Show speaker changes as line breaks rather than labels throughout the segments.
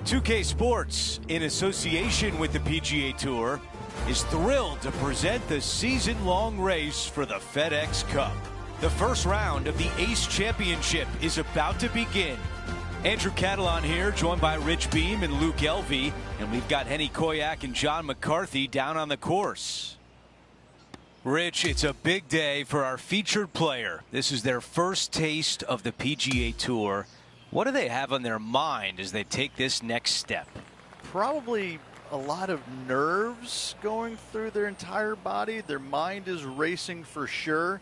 2K Sports, in association with the PGA Tour, is thrilled to present the season-long race for the FedEx Cup. The first round of the Ace Championship is about to begin. Andrew Catalan here, joined by Rich Beam and Luke Elvey, and we've got Henny Koyak and John McCarthy down on the course. Rich, it's a big day for our featured player. This is their first taste of the PGA Tour. What do they have on their mind as they take this next step?
Probably a lot of nerves going through their entire body. Their mind is racing for sure.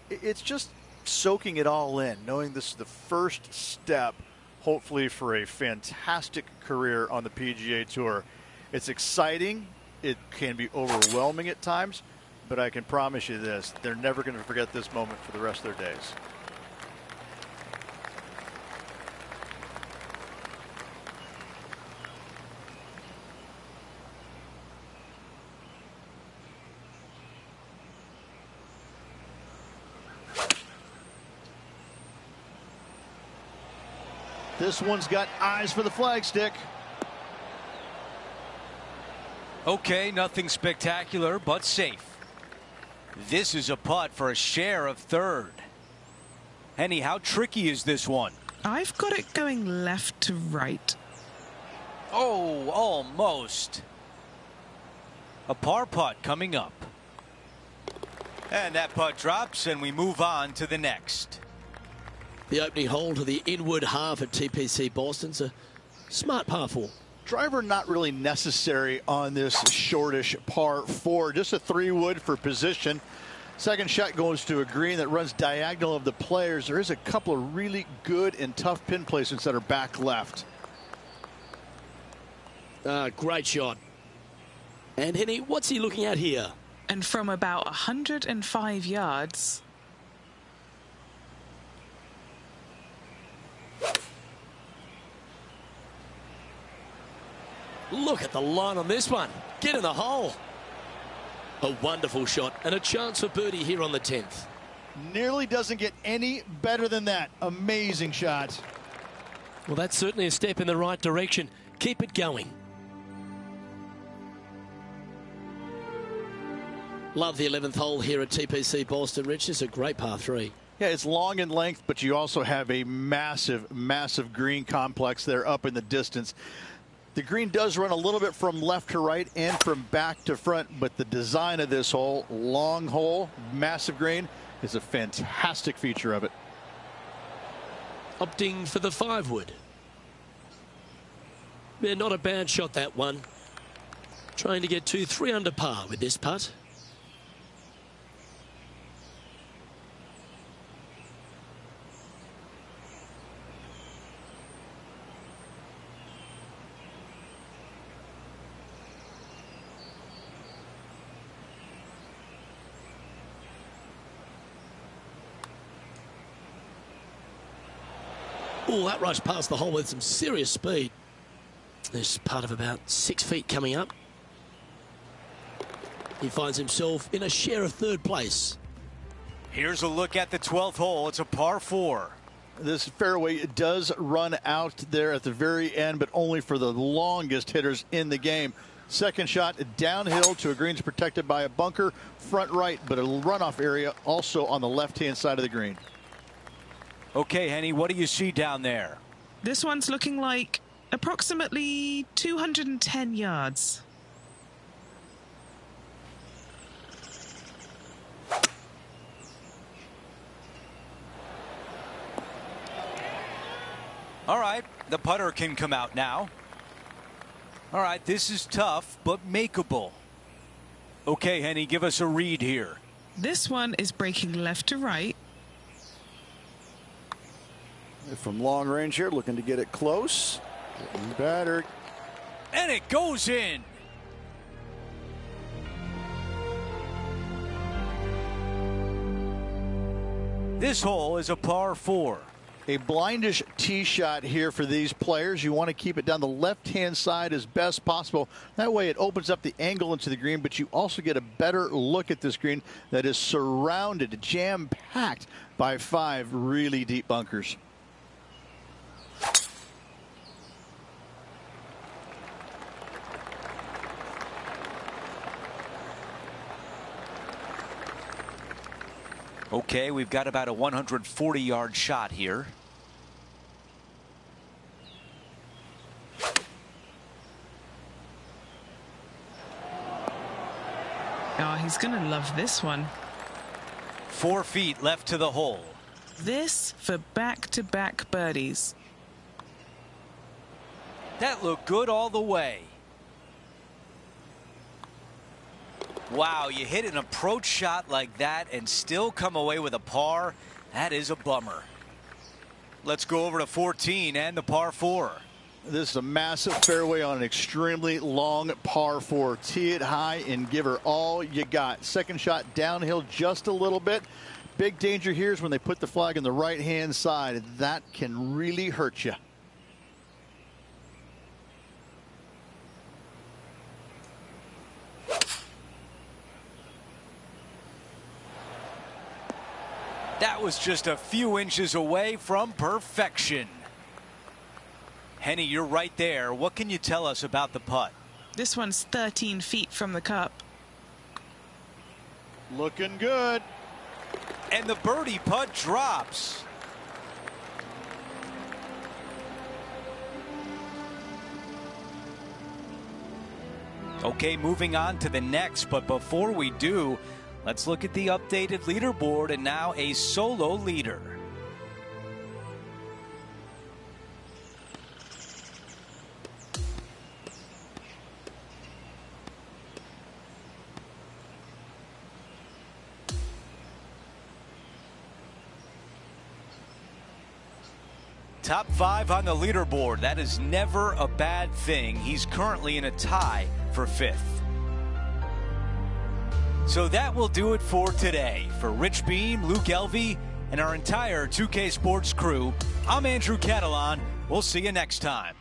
It's just soaking it all in, knowing this is the first step, hopefully, for a fantastic career on the PGA Tour. It's exciting. It can be overwhelming at times, but I can promise you this, they're never going to forget this moment for the rest of their days. This one's got eyes for the flagstick.
Okay, nothing spectacular, but safe. This is a putt for a share of third. Henny, how tricky is this one?
I've got it going left to right.
Oh, almost. A par putt coming up. And that putt drops, and we move on to the next.
The opening hole to the inward half at TPC Boston's a smart par 4.
Driver not really necessary on this shortish par 4. Just a 3-wood for position. Second shot goes to a green that runs diagonal of the players. There is a couple of really good and tough pin placements that are back left.
Great shot. And Henny, what's he looking at here?
And from about 105 yards.
Look at the line on this one. Get in the hole. A wonderful shot and a chance for birdie here on the 10th.
Nearly doesn't get any better than that. Amazing shot.
Well, that's certainly a step in the right direction. Keep it going. Love the 11th hole here at TPC Boston, Rich. It's a great par 3.
Yeah, it's long in length, but you also have a massive, massive green complex there up in the distance. The green does run a little bit from left to right and from back to front, but the design of this hole, long hole, massive green, is a fantastic feature of it.
Opting for the 5-wood. Yeah, not a bad shot, that one. Trying to get to 3 under par with this putt. Oh, that rush past the hole with some serious speed. There's part of about 6 feet coming up. He finds himself in a share of third place.
Here's a look at the 12th hole. It's a par 4.
This fairway does run out there at the very end, but only for the longest hitters in the game. Second shot downhill to a greens protected by a bunker, front right, but a runoff area also on the left-hand side of the green.
Okay, Henny, what do you see down there?
This one's looking like approximately 210 yards.
All right, the putter can come out now. All right, this is tough, but makeable. Okay, Henny, give us a read here.
This one is breaking left to right.
From long range here, looking to get it close. Getting battered.
And it goes in. This hole is a par 4.
A blindish tee shot here for these players. You want to keep it down the left-hand side as best possible. That way it opens up the angle into the green, but you also get a better look at this green that is surrounded, jam-packed by 5 really deep bunkers.
Okay, we've got about a 140-yard shot here.
Oh, he's going to love this one.
4 feet left to the hole.
This for back-to-back birdies.
That looked good all the way. Wow, you hit an approach shot like that and still come away with a par. That is a bummer. Let's go over to 14 and the par 4.
This is a massive fairway on an extremely long par 4. Tee it high and give her all you got. Second shot downhill just a little bit. Big danger here is when they put the flag on the right-hand side. That can really hurt you.
That was just a few inches away from perfection. Henny, you're right there. What can you tell us about the putt?
This one's 13 feet from the cup.
Looking good.
And the birdie putt drops. Okay, moving on to the next, but before we do, let's look at the updated leaderboard and now a solo leader. Top 5 on the leaderboard. That is never a bad thing. He's currently in a tie for 5th. So that will do it for today. For Rich Beam, Luke Elvey, and our entire 2K Sports crew, I'm Andrew Catalan. We'll see you next time.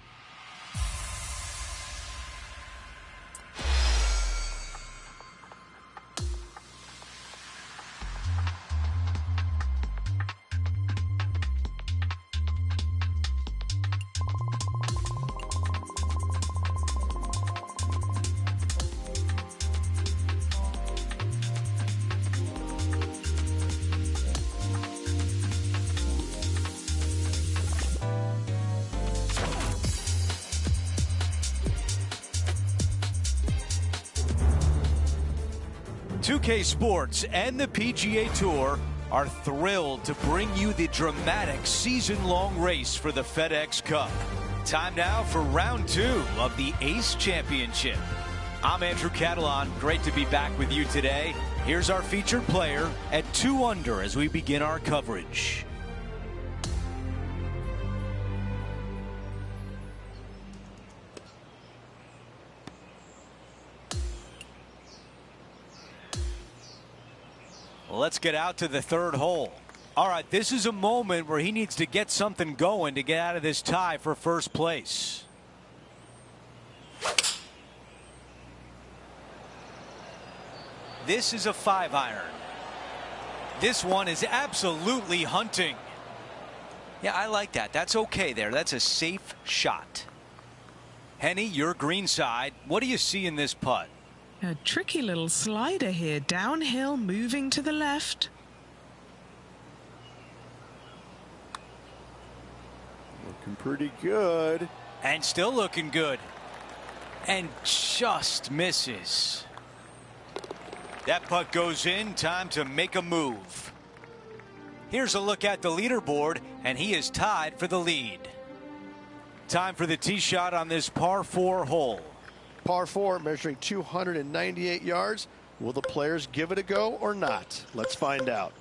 Sports and the PGA Tour are thrilled to bring you the dramatic season-long race for the FedEx Cup. Time now for round 2 of the Ace Championship. I'm Andrew Catalan. Great to be back with you today. Here's our featured player at 2 under as we begin our coverage. Let's get out to the 3rd hole. All right, this is a moment where he needs to get something going to get out of this tie for first place. This is a 5-iron. This one is absolutely hunting. Yeah, I like that. That's okay there. That's a safe shot. Henny, your green side. What do you see in this putt?
A tricky little slider here, downhill, moving to the left.
Looking pretty good.
And still looking good. And just misses. That putt goes in. Time to make a move. Here's a look at the leaderboard, and he is tied for the lead. Time for the tee shot on this par 4 hole.
Par 4 measuring 298 yards. Will the players give it a go or not? Let's find out.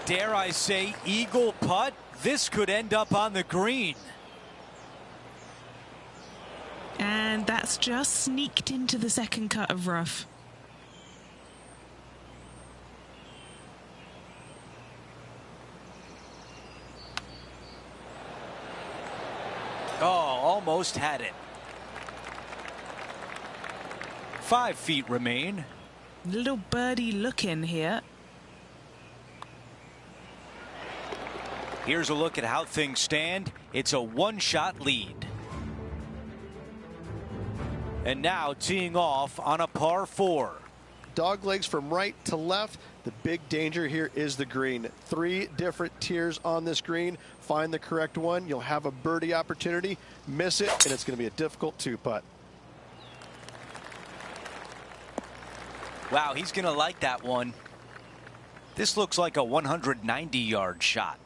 Dare I say eagle putt? This could end up on the green.
And that's just sneaked into the second cut of rough.
Oh, almost had it. 5 feet remain.
Little birdie look in here.
Here's a look at how things stand. It's a one-shot lead. And now teeing off on a par 4.
Dog legs from right to left. The big danger here is the green. 3 different tiers on this green. Find the correct one. You'll have a birdie opportunity. Miss it, and it's going to be a difficult 2-putt.
Wow, he's going to like that one. This looks like a 190-yard shot.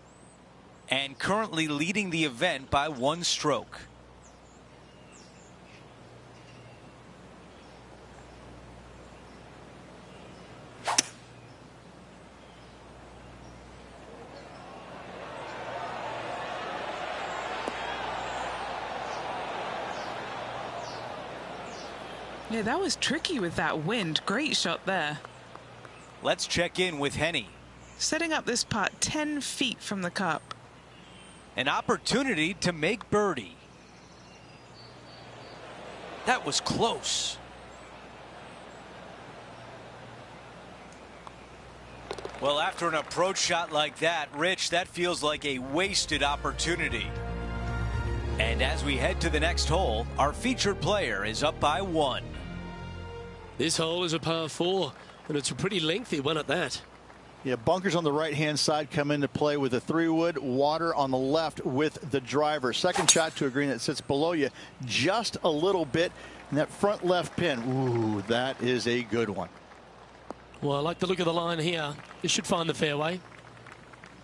And currently leading the event by 1 stroke.
Yeah, that was tricky with that wind. Great shot there.
Let's check in with Henny.
Setting up this putt 10 feet from the cup.
An opportunity to make birdie. That was close. Well, after an approach shot like that, Rich, that feels like a wasted opportunity. And as we head to the next hole, our featured player is up by 1.
This hole is a par 4, and it's a pretty lengthy one at that.
Yeah, bunkers on the right-hand side come into play with the 3-wood, water on the left with the driver. Second shot to a green that sits below you just a little bit, and that front left pin, ooh, that is a good one.
Well, I like the look of the line here. This should find the fairway.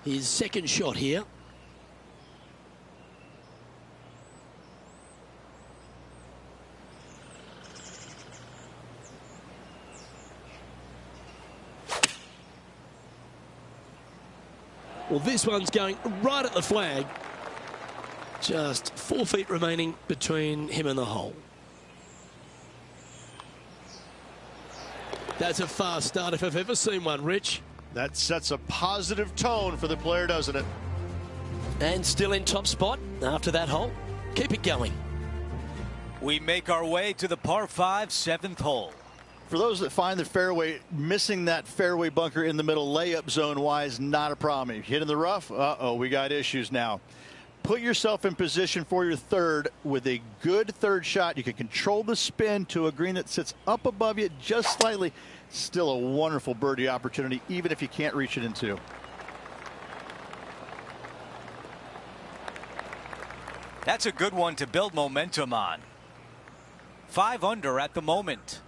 His second shot here. Well, this one's going right at the flag. Just 4 feet remaining between him and the hole. That's a fast start if I've ever seen one, Rich.
That sets a positive tone for the player, doesn't it?
And still in top spot after that hole. Keep it going.
We make our way to the par 5 7th hole.
For those that find the fairway, missing that fairway bunker in the middle layup zone wise, not a problem. If you hit in the rough, uh-oh, we got issues now. Put yourself in position for your third with a good third shot. You can control the spin to a green that sits up above you just slightly. Still a wonderful birdie opportunity, even if you can't reach it in 2.
That's a good one to build momentum on. 5 under at the moment.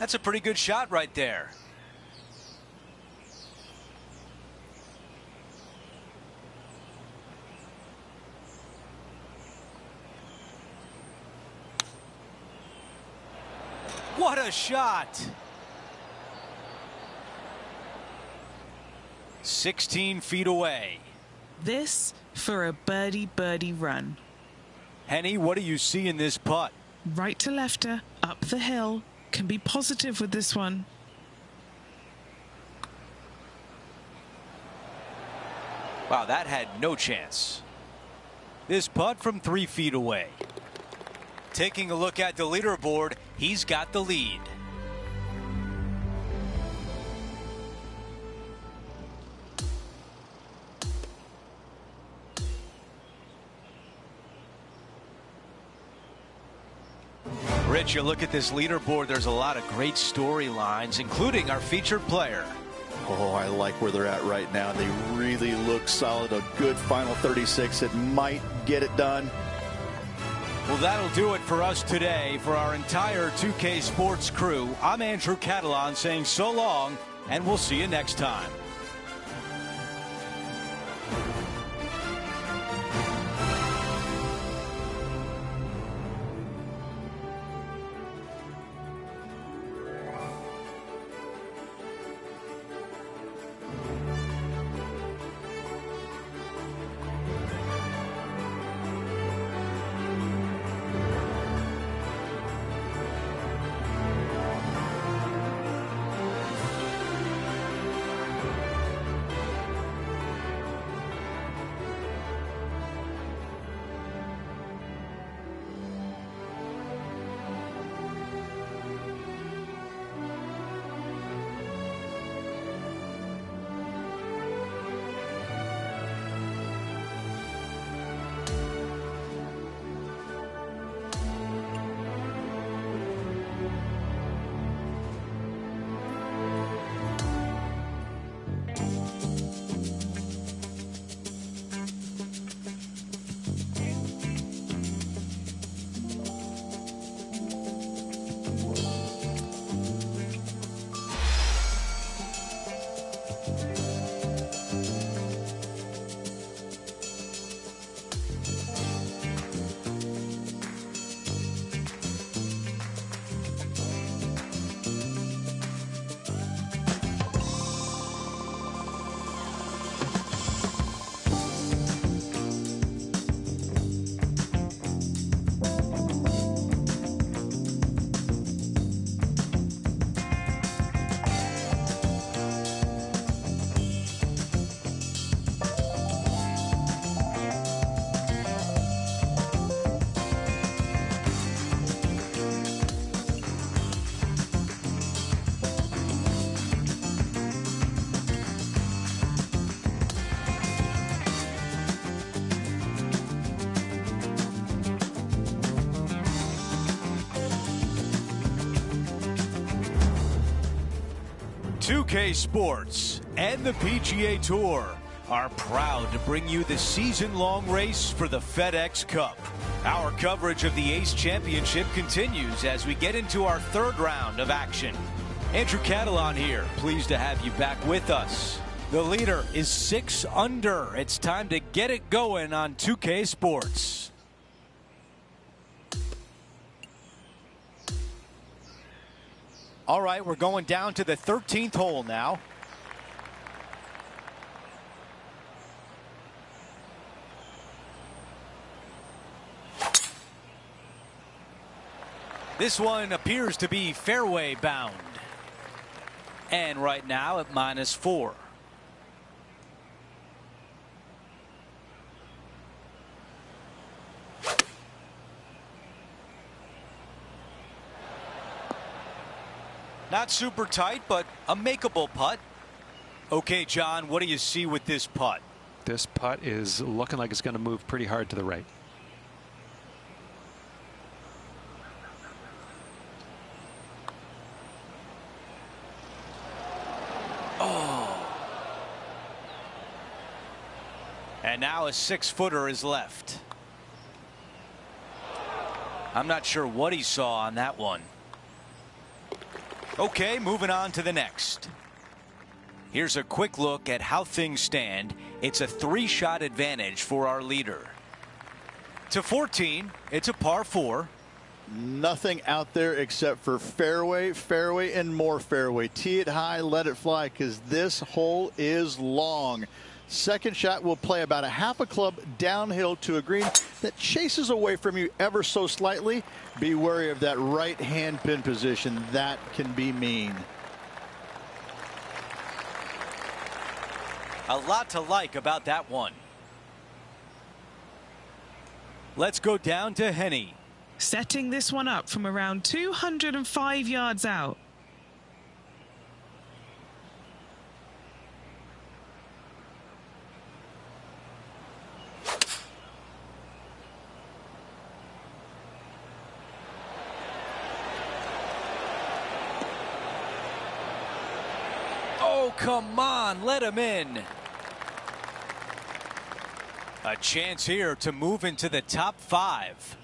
That's a pretty good shot right there. What a shot. 16 feet away.
This for a birdie run.
Henny, what do you see in this putt?
Right to lefter, up the hill. Can be positive with this one.
Wow, that had no chance. This putt from 3 feet away. Taking a look at the leaderboard, he's got the lead. Rich, you look at this leaderboard, there's a lot of great storylines, including our featured player.
Oh, I like where they're at right now. They really look solid. A good final 36. It might get it done.
Well, that'll do it for us today. For our entire 2K Sports crew, I'm Andrew Catalan saying so long, and we'll see you next time. 2K Sports and the PGA Tour are proud to bring you the season-long race for the FedEx Cup. Our coverage of the Ace Championship continues as we get into our third round of action. Andrew Catalon here, pleased to have you back with us. The leader is 6 under. It's time to get it going on 2K Sports. All right, we're going down to the 13th hole now. This one appears to be fairway bound. And right now at -4. Not super tight, but a makeable putt. Okay, John, what do you see with this putt?
This putt is looking like it's going to move pretty hard to the right.
Oh. And now a 6-footer is left. I'm not sure what he saw on that one. Okay, moving on to the next. Here's a quick look at how things stand. It's a 3-shot advantage for our leader. To 14, it's a par 4.
Nothing out there except for fairway, fairway, and more fairway. Tee it high, let it fly, because this hole is long. Second shot will play about a half a club downhill to a green that chases away from you ever so slightly. Be wary of that right hand pin position. That can be mean.
A lot to like about that one. Let's go down to Henny.
Setting this one up from around 205 yards out.
Oh, come on, let him in. A chance here to move into the top 5.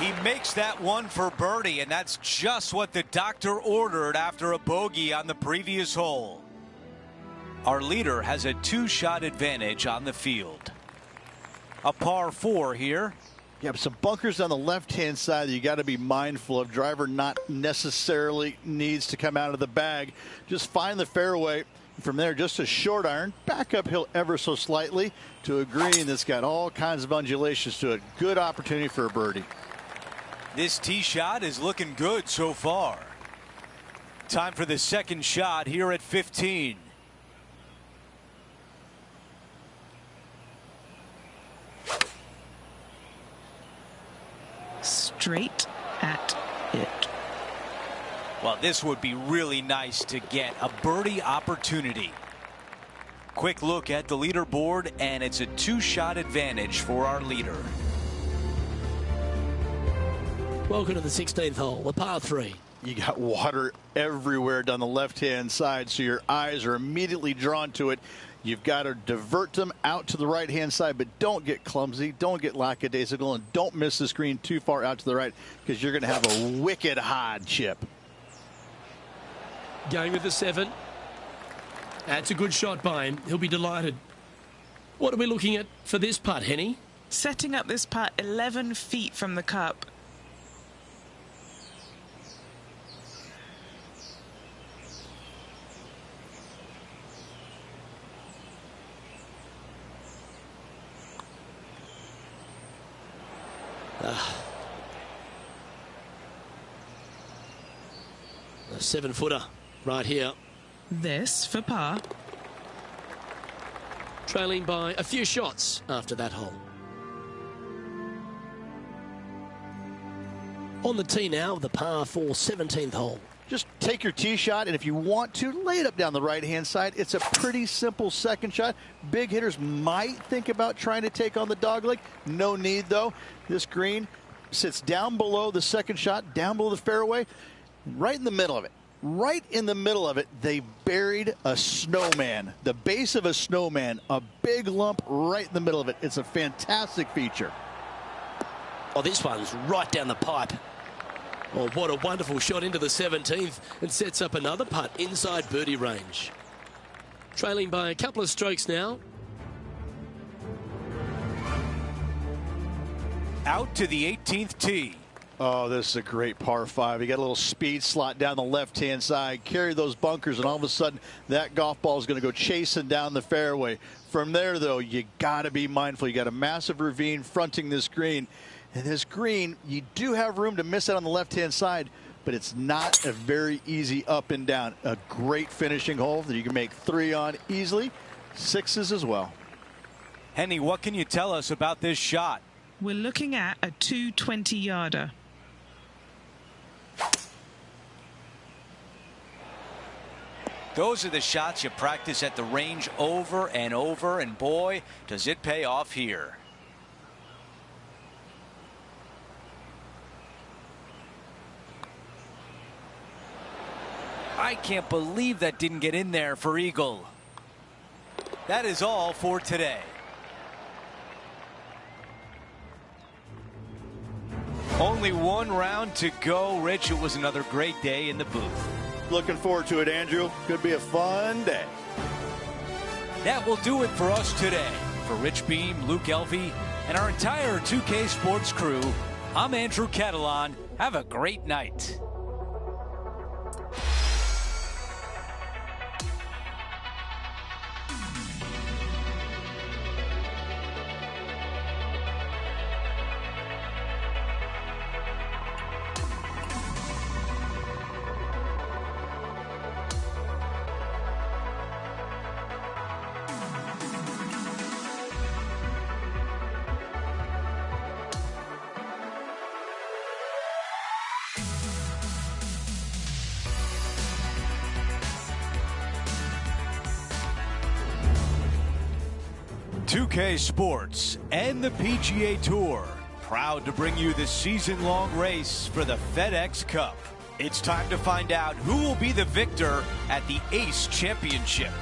He makes that one for birdie, and that's just what the doctor ordered after a bogey on the previous hole. Our leader has a 2-shot advantage on the field. A par 4 here.
Yeah, but some bunkers on the left-hand side that you got to be mindful of. Driver not necessarily needs to come out of the bag. Just find the fairway. From there, just a short iron, back uphill ever so slightly to a green that's got all kinds of undulations to it. Good opportunity for a birdie.
This tee shot is looking good so far. Time for the second shot here at 15.
Straight at it.
Well, this would be really nice to get a birdie opportunity. Quick look at the leaderboard, and it's a 2-shot advantage for our leader.
Welcome to the 16th hole, the par 3.
You got water everywhere down the left-hand side, so your eyes are immediately drawn to it. You've got to divert them out to the right-hand side, but don't get clumsy, don't get lackadaisical, and don't miss the screen too far out to the right, because you're going to have a wicked hard chip.
Going with the 7. That's a good shot by him. He'll be delighted. What are we looking at for this putt, Henny?
Setting up this putt 11 feet from the cup.
A 7-footer right here.
This for par.
Trailing by a few shots after that hole. On the tee now, the par 4 17th hole.
just take your tee shot, and if you want to, lay it up down the right-hand side. It's a pretty simple second shot. Big hitters might think about trying to take on the dogleg. No need, though. This green sits down below the second shot, down below the fairway, right in the middle of it. Right in the middle of it, they buried a snowman, the base of a snowman, a big lump right in the middle of it. It's a fantastic feature.
Oh, this one's right down the pipe. Oh, what a wonderful shot into the 17th, and sets up another putt inside birdie range. Trailing by a couple of strokes now.
Out to the 18th tee.
Oh, this is a great par 5. You got a little speed slot down the left-hand side, carry those bunkers, and all of a sudden that golf ball is going to go chasing down the fairway. From there, though, you got to be mindful. You got a massive ravine fronting this green. And this green, you do have room to miss it on the left-hand side, but it's not a very easy up and down. A great finishing hole that you can make 3 on easily, 6s as well.
Henny, what can you tell us about this shot?
We're looking at a 220-yarder.
Those are the shots you practice at the range over and over, and boy, does it pay off here. I can't believe that didn't get in there for eagle. That is all for today. Only one round to go. Rich, it was another great day in the booth.
Looking forward to it, Andrew. Could be a fun day.
That will do it for us today. For Rich Beam, Luke Elvey, and our entire 2K Sports crew, I'm Andrew Catalan. Have a great night. Sports and the PGA Tour, proud to bring you the season-long race for the FedEx Cup. It's time to find out who will be the victor at the Ace Championship.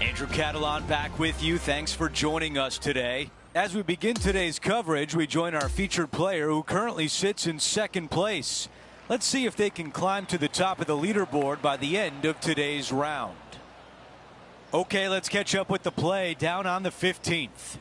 Andrew Catalan back with you. Thanks for joining us today. As we begin today's coverage, we join our featured player who currently sits in second place. Let's see if they can climb to the top of the leaderboard by the end of today's round. Okay, let's catch up with the play down on the 15th.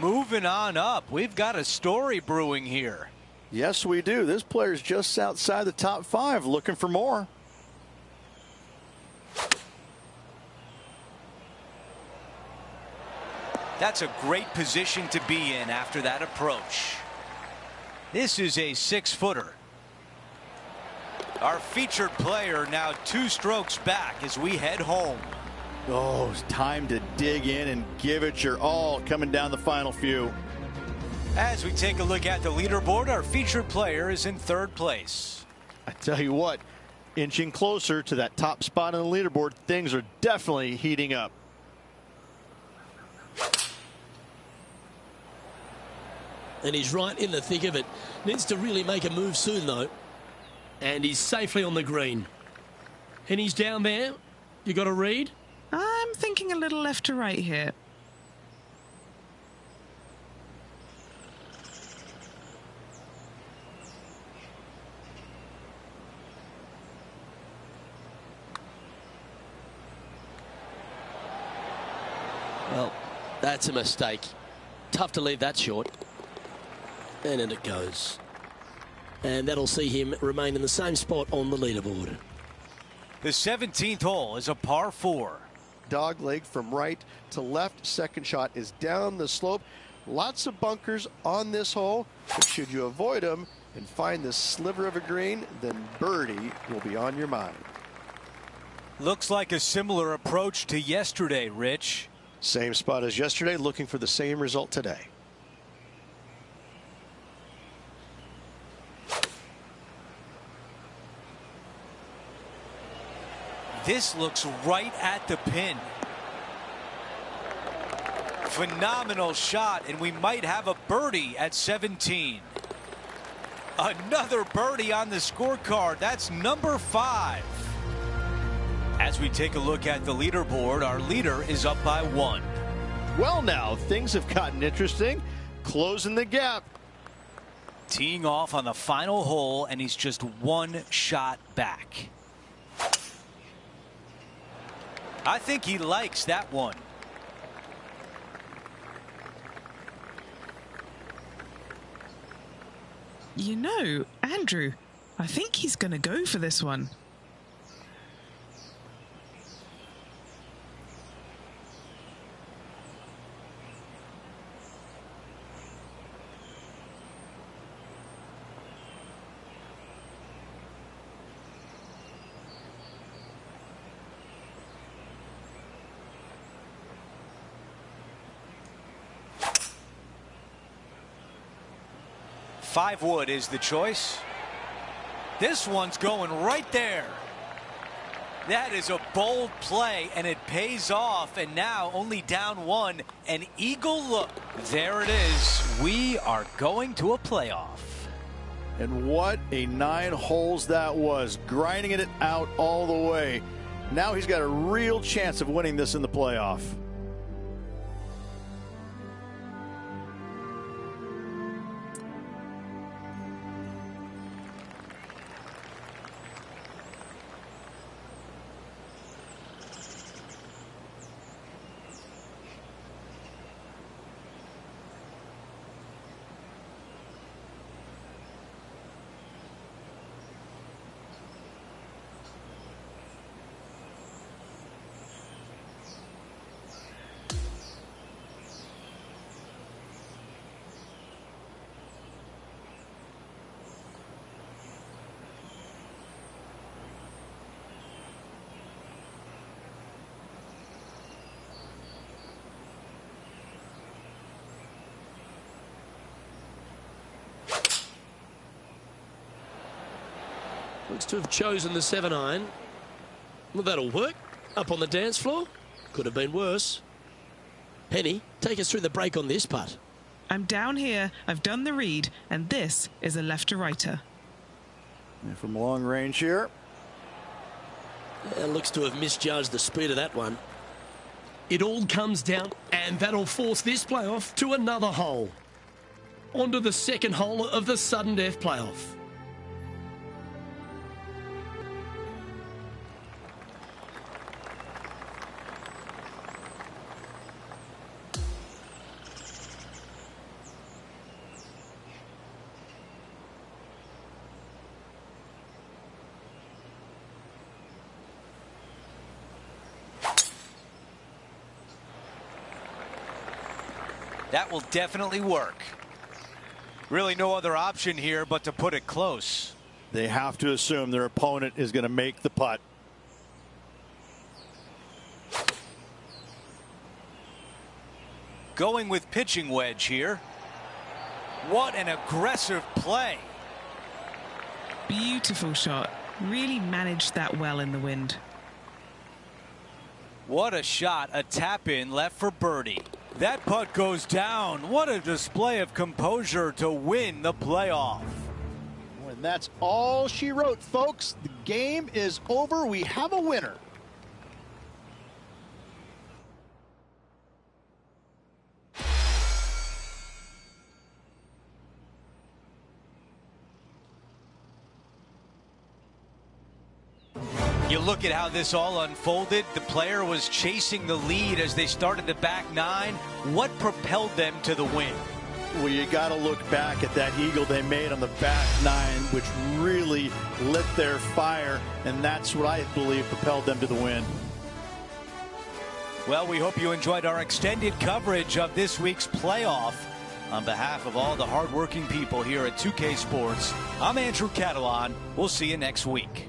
Moving on up, we've got a story brewing here.
Yes, we do. This player's just outside the top 5, looking for more.
That's a great position to be in after that approach. This is a 6-footer. Our featured player now 2 strokes back as we head home.
Oh, it's time to dig in and give it your all coming down the final few.
As we take a look at the leaderboard, our featured player is in 3rd place.
I tell you what, inching closer to that top spot on the leaderboard, things are definitely heating up.
And he's right in the thick of it. Needs to really make a move soon, though. And he's safely on the green. And he's down there. You got a read?
I'm thinking a little left to right here.
Well, that's a mistake. Tough to leave that short. And in it goes. And that'll see him remain in the same spot on the leaderboard.
The 17th hole is a par 4.
Dog leg from right to left. Second shot is down the slope. Lots of bunkers on this hole, but should you avoid them and find this sliver of a green, then birdie will be on your mind.
Looks like a similar approach to yesterday, Rich.
Same spot as yesterday, looking for the same result today.
This looks right at the pin. Phenomenal shot, and we might have a birdie at 17. Another birdie on the scorecard. That's number 5. As we take a look at the leaderboard, our leader is up by 1.
Well, now things have gotten interesting. Closing the gap.
Teeing off on the final hole, and he's just 1 shot back. I think he likes that one.
You know, Andrew, I think he's going to go for this one.
Five wood is the choice. This one's going right there. That is a bold play, and it pays off. And now only down 1. An eagle look. There it is. We are going to a playoff.
And what a 9 holes that was. Grinding it out all the way. Now he's got a real chance of winning this in the playoff.
Looks to have chosen the 7-iron. Well, that'll work. Up on the dance floor. Could have been worse. Penny, take us through the break on this putt.
I'm down here, I've done the read, and this is a left-to-righter.
And from long range here.
Yeah, looks to have misjudged the speed of that one. It all comes down, and that'll force this playoff to another hole. Onto the second hole of the sudden death playoff.
That will definitely work. Really no other option here but to put it close.
They have to assume their opponent is going to make the putt.
Going with pitching wedge here. What an aggressive play.
Beautiful shot. Really managed that well in the wind.
What a shot. A tap in left for birdie. That putt goes down. What a display of composure to win the playoff.
And that's all she wrote, folks. The game is over. We have a winner.
You look at how this all unfolded. The player was chasing the lead as they started the back 9. What propelled them to the win?
Well, you got to look back at that eagle they made on the back 9, which really lit their fire, and that's what I believe propelled them to the win.
Well, we hope you enjoyed our extended coverage of this week's playoff. On behalf of all the hardworking people here at 2K Sports, I'm Andrew Catalan. We'll see you next week.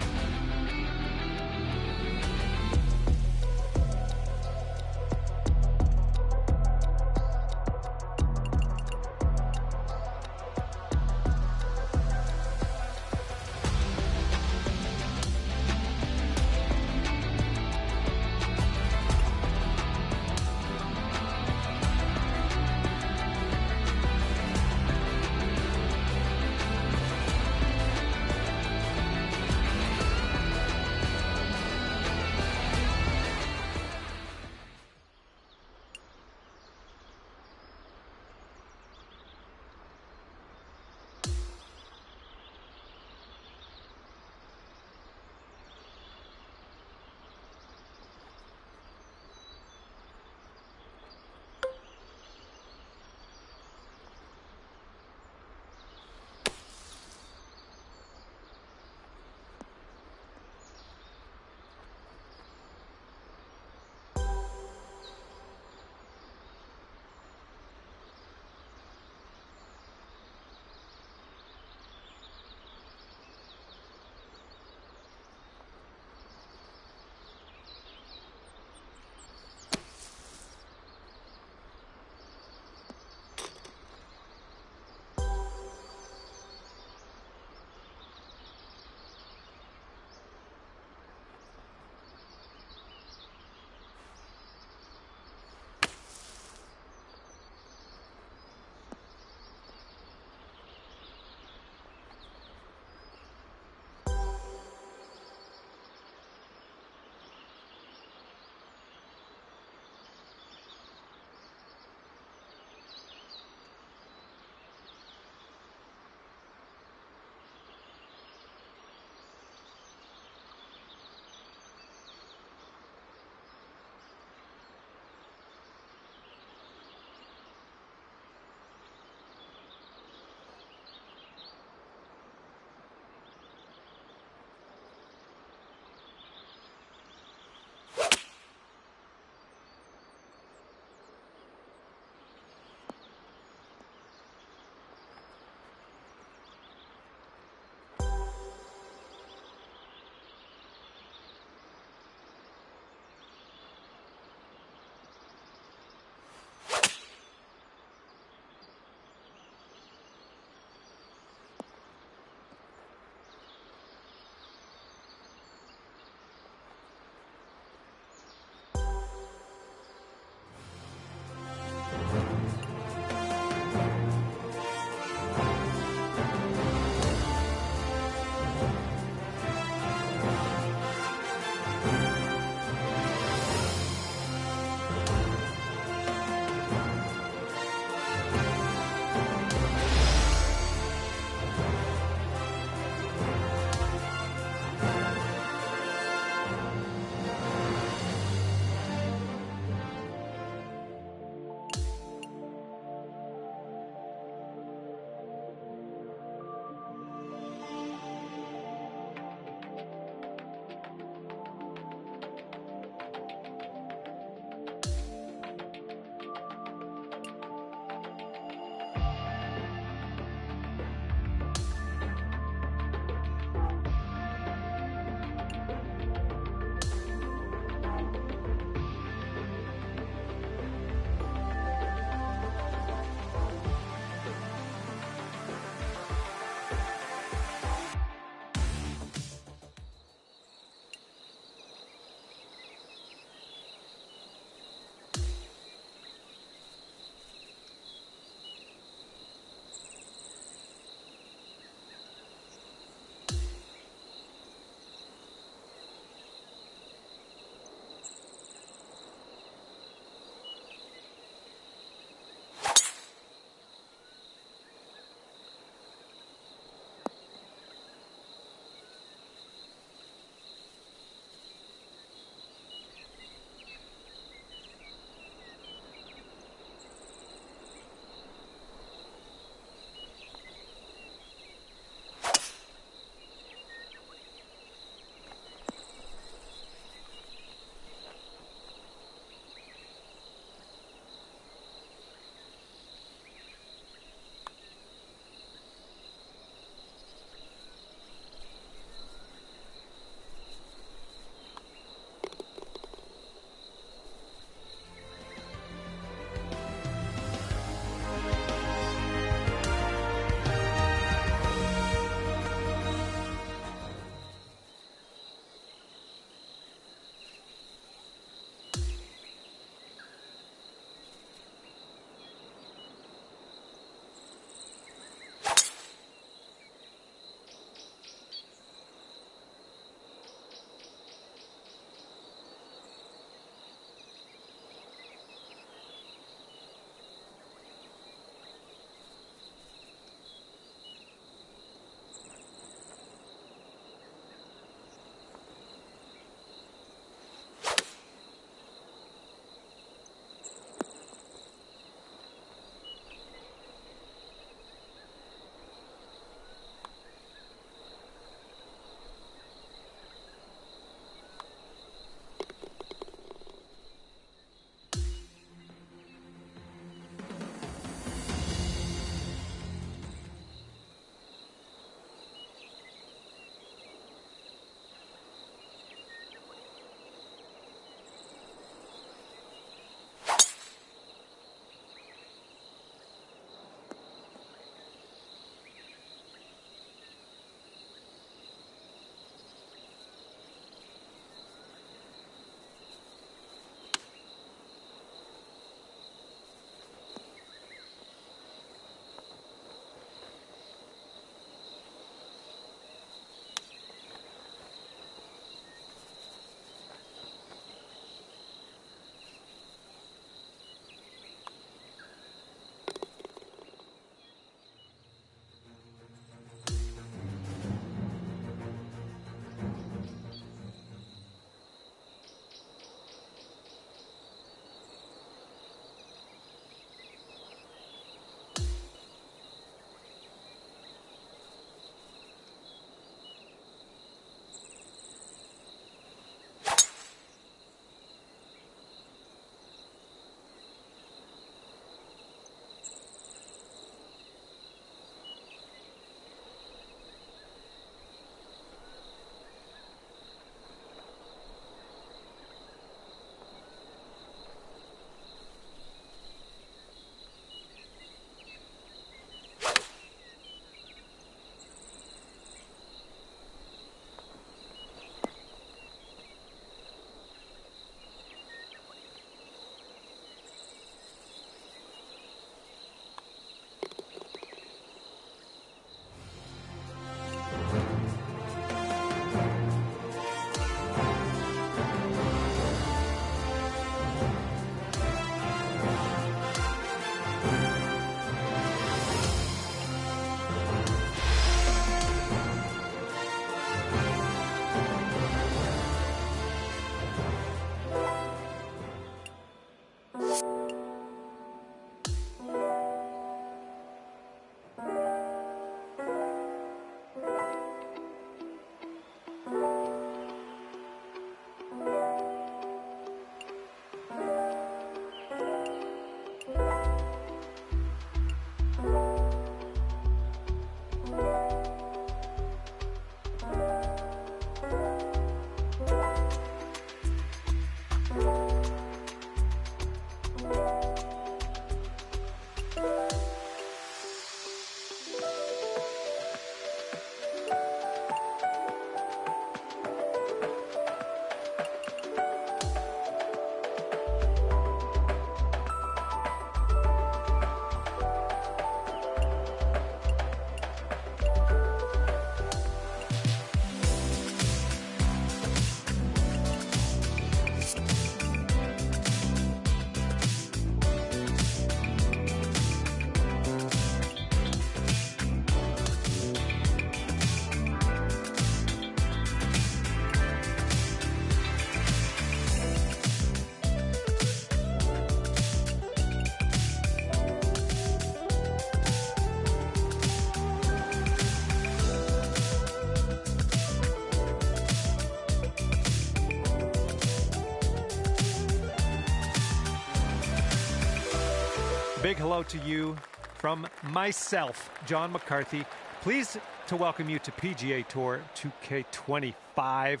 big hello to you from myself, John McCarthy. Pleased to welcome you to PGA Tour 2K25.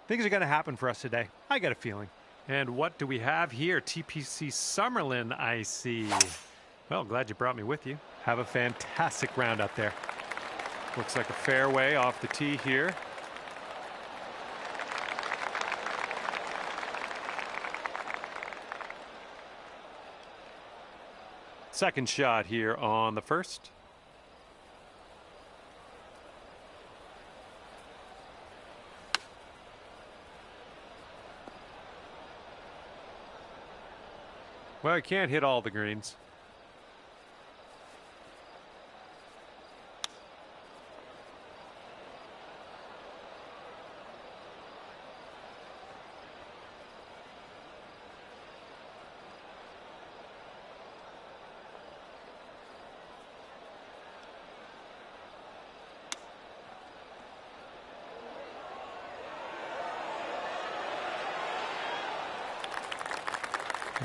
Things are going to happen for us today. I got a feeling. And what do we have here? TPC Summerlin, I see. Well, glad you brought me with you. Have a fantastic round out there. Looks like a fairway off the tee here. Second shot here on the first. Well, I can't hit all the greens.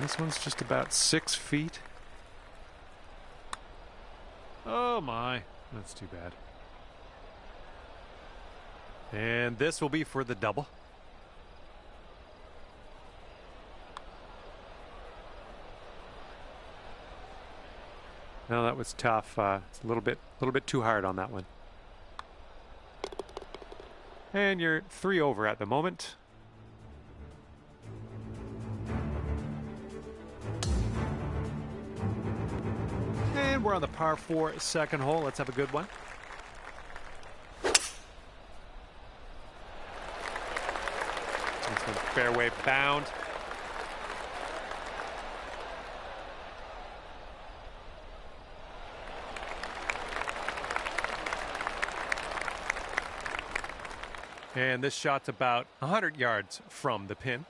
This one's just about 6 feet. Oh my, that's too bad. And this will be for the double. No, that was tough. It's a little bit too hard on that one. And you're 3 over at the moment. And we're on the par 4 second hole. Let's have a good one. This one's fairway bound. And this shot's about 100 yards from the pin.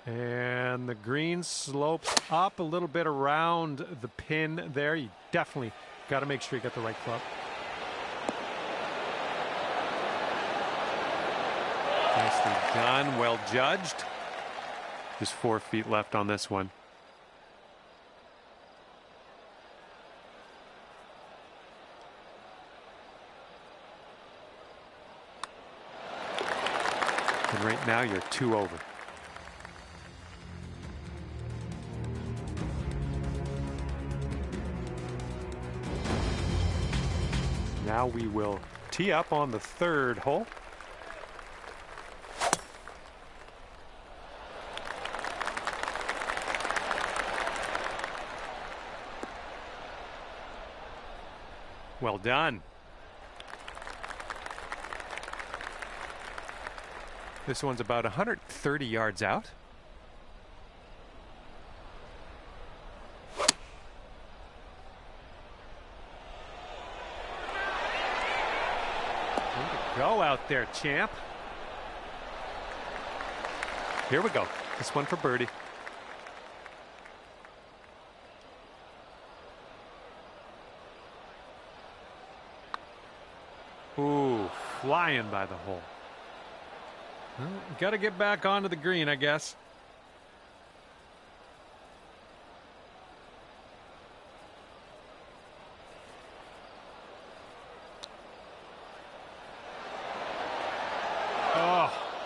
And the green slopes up a little bit around the pin there. You definitely got to make sure you get the right club. Nicely done, well judged. Just 4 feet left on this one. And right now you're 2 over. Now we will tee up on the 3rd hole. Well done. This one's about 130 yards out. Go out there, champ. Here we go. This one for birdie. Ooh, flying by the hole. Well, got to get back onto the green, I guess.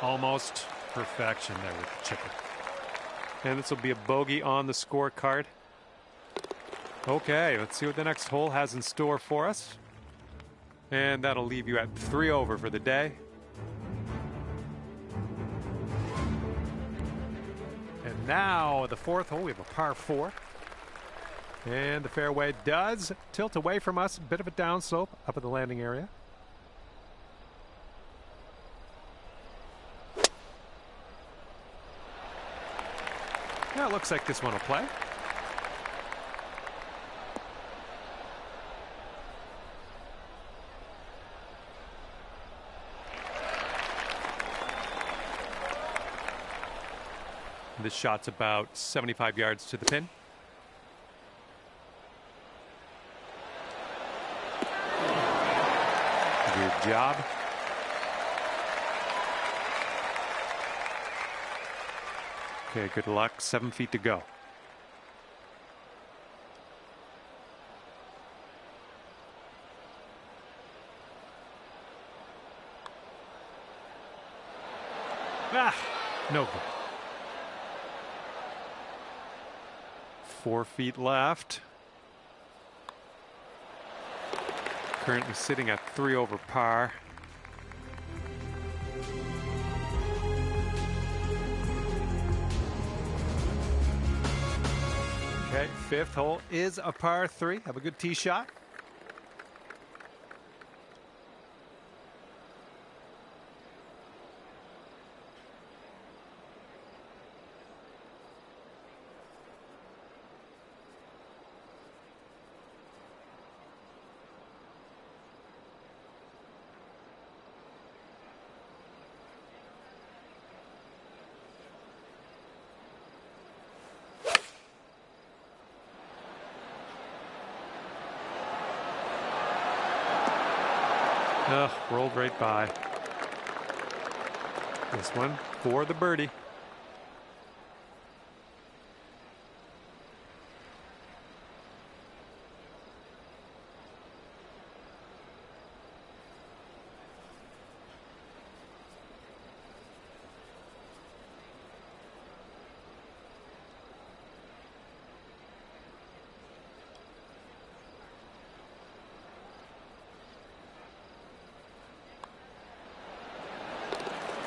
Almost perfection there with the chipper. And this will be a bogey on the scorecard. Okay, let's see what the next hole has in store for us. And that'll leave you at 3 over for the day. And now the 4th hole, we have a par 4. And the fairway does tilt away from us. A bit of a downslope up at the landing area. Yeah, it looks like this one will play. This shot's about 75 yards to the pin. Good job. Okay, good luck. 7 feet to go. Ah, no good. 4 feet left. Currently sitting at 3 over par. Okay, 5th hole is a par 3. Have a good tee shot. Ugh, rolled right by. This one for the birdie.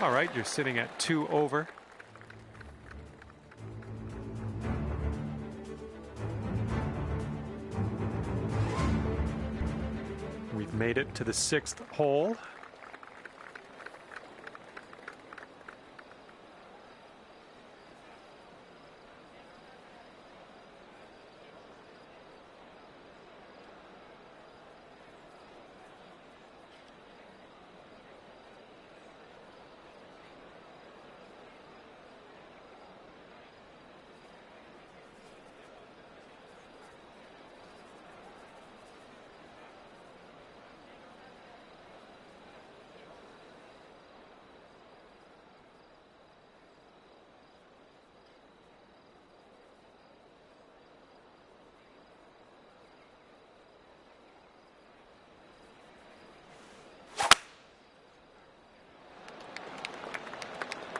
All right, you're sitting at 2 over. We've made it to the 6th hole.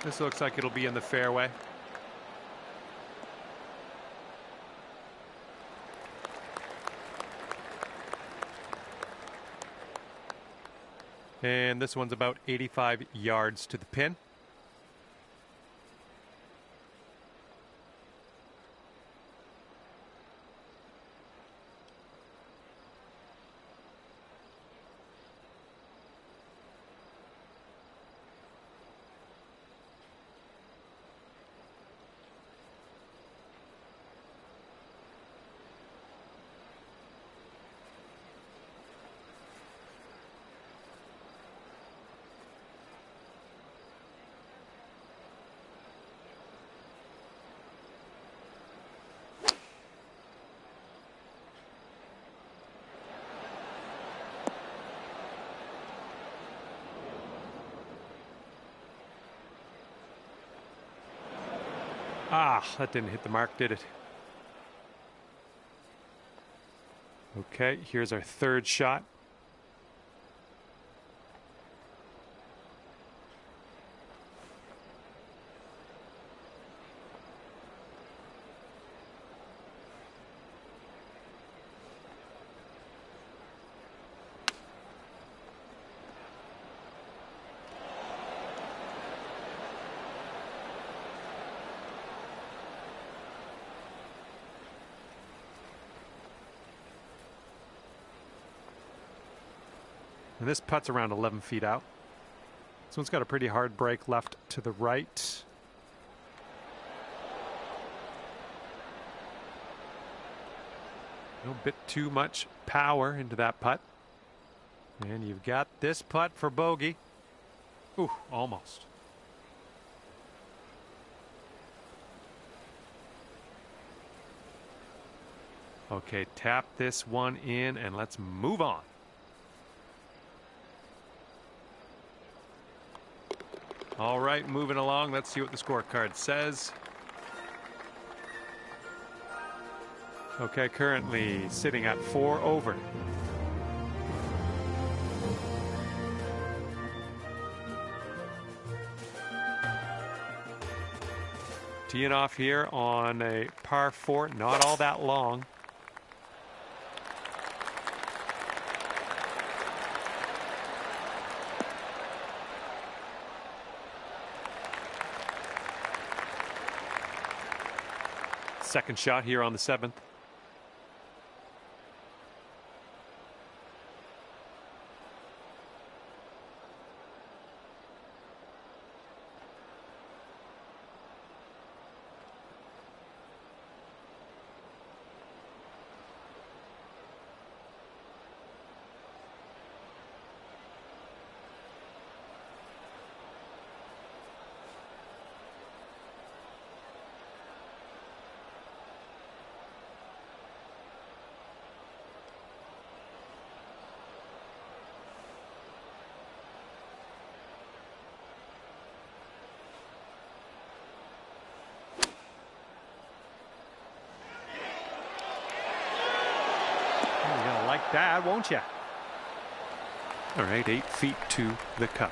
This looks like it'll be in the fairway. And this one's about 85 yards to the pin. Ah, that didn't hit the mark, did it? Okay, here's our 3rd shot. And this putt's around 11 feet out. This one's got a pretty hard break left to the right. A bit too much power into that putt. And you've got this putt for bogey. Ooh, almost. Okay, tap this one in and let's move on. All right, moving along. Let's see what the scorecard says. Okay, currently sitting at 4 over. Teeing off here on a par 4, not all that long. Second shot here on the 7th. Like that, won't you? All right, 8 feet to the cup.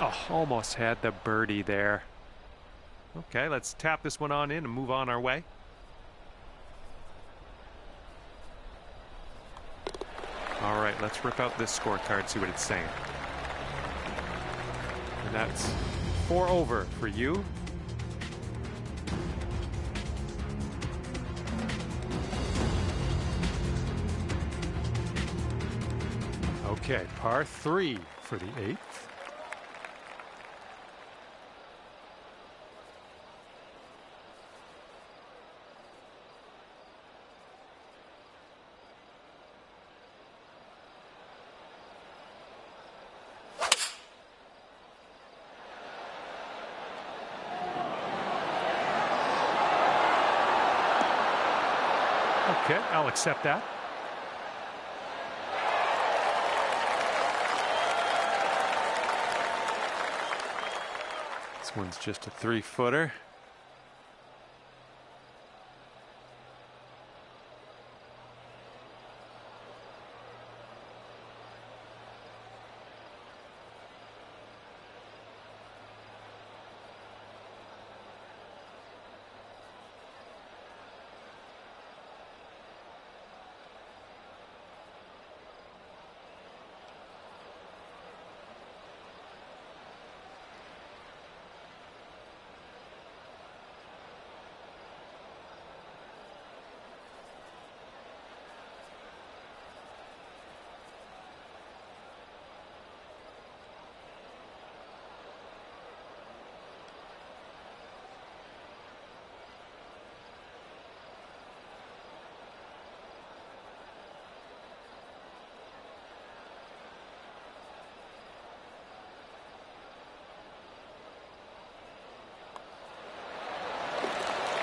Oh, almost had the birdie there. Okay, let's tap this one on in and move on our way. All right, let's rip out this scorecard, see what it's saying. And that's 4 over for you. Okay, par 3 for the 8th. Okay, I'll accept that. This one's just a 3-footer.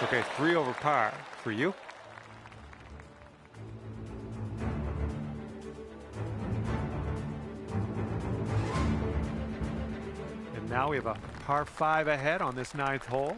Okay, 3 over par for you. And now we have a par 5 ahead on this 9th hole.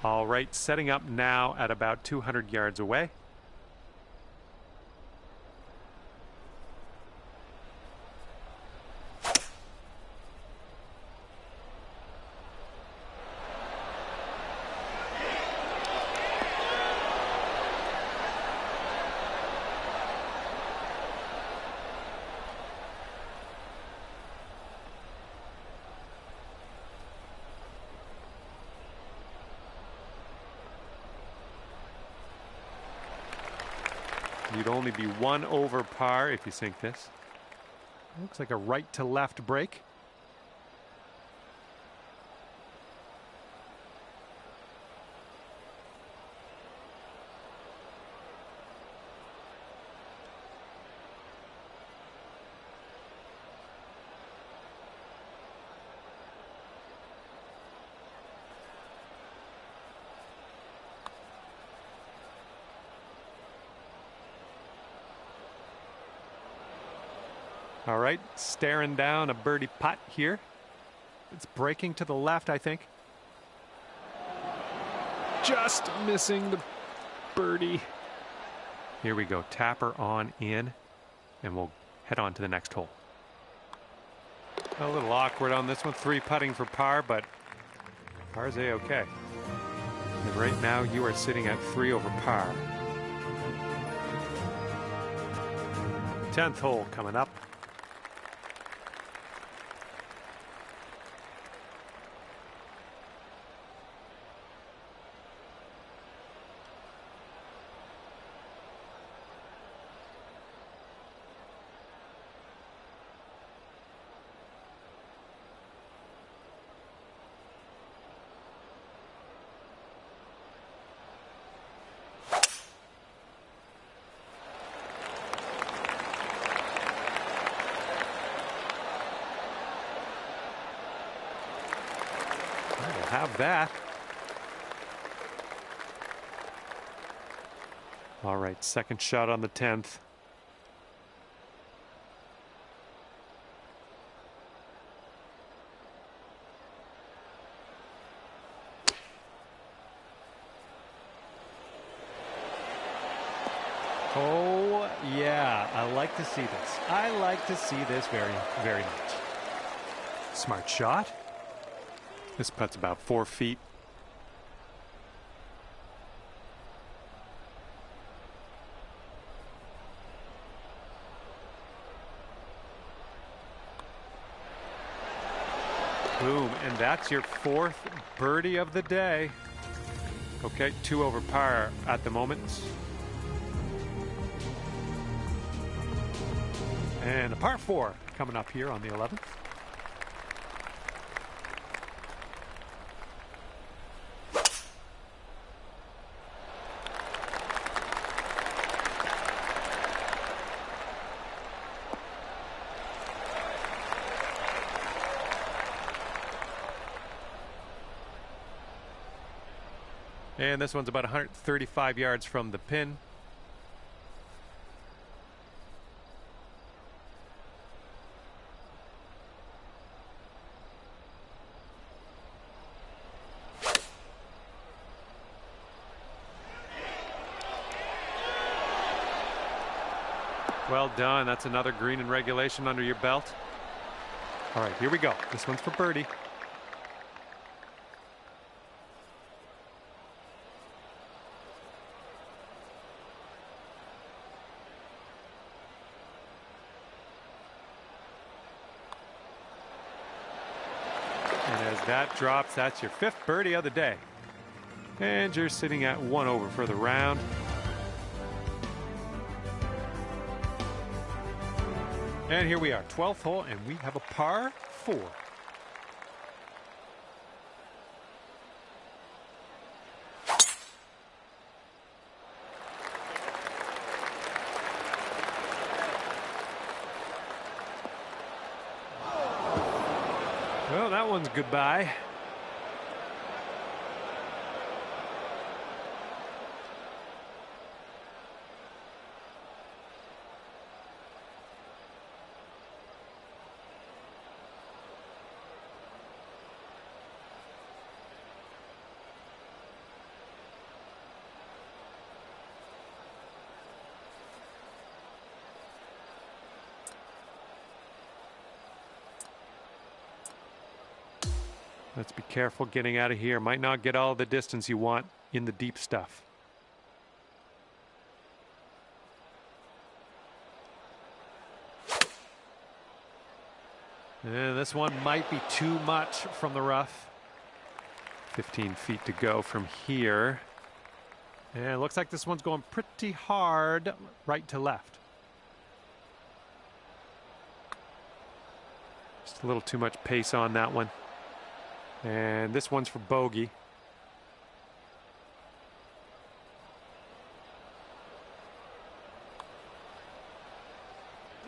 All right, setting up now at about 200 yards away. You'd only be one over par if you sink this. Looks like a right to left break. All right, staring down a birdie putt here. It's breaking to the left, I think. Just missing the birdie. Here we go, tapper on in, and we'll head on to the next hole. A little awkward on this one, 3 putting for par, but par's A-okay. And right now you are sitting at 3 over par. 10th hole coming up. Have that. All right, second shot on the 10th. Oh, yeah, I like to see this. I like to see this very, very much. Smart shot. This putt's about 4 feet. Boom, and that's your 4th birdie of the day. Okay, 2 over par at the moment. And a par 4 coming up here on the 11th. And this one's about 135 yards from the pin. Well done. That's another green in regulation under your belt. All right, here we go. This one's for birdie. That drops. That's your 5th birdie of the day. And you're sitting at 1 over for the round. And here we are, 12th hole, and we have a par 4. Well, that one's goodbye. Let's be careful getting out of here. Might not get all the distance you want in the deep stuff. And this one might be too much from the rough. 15 feet to go from here. And it looks like this one's going pretty hard right to left. Just a little too much pace on that one. And this one's for bogey.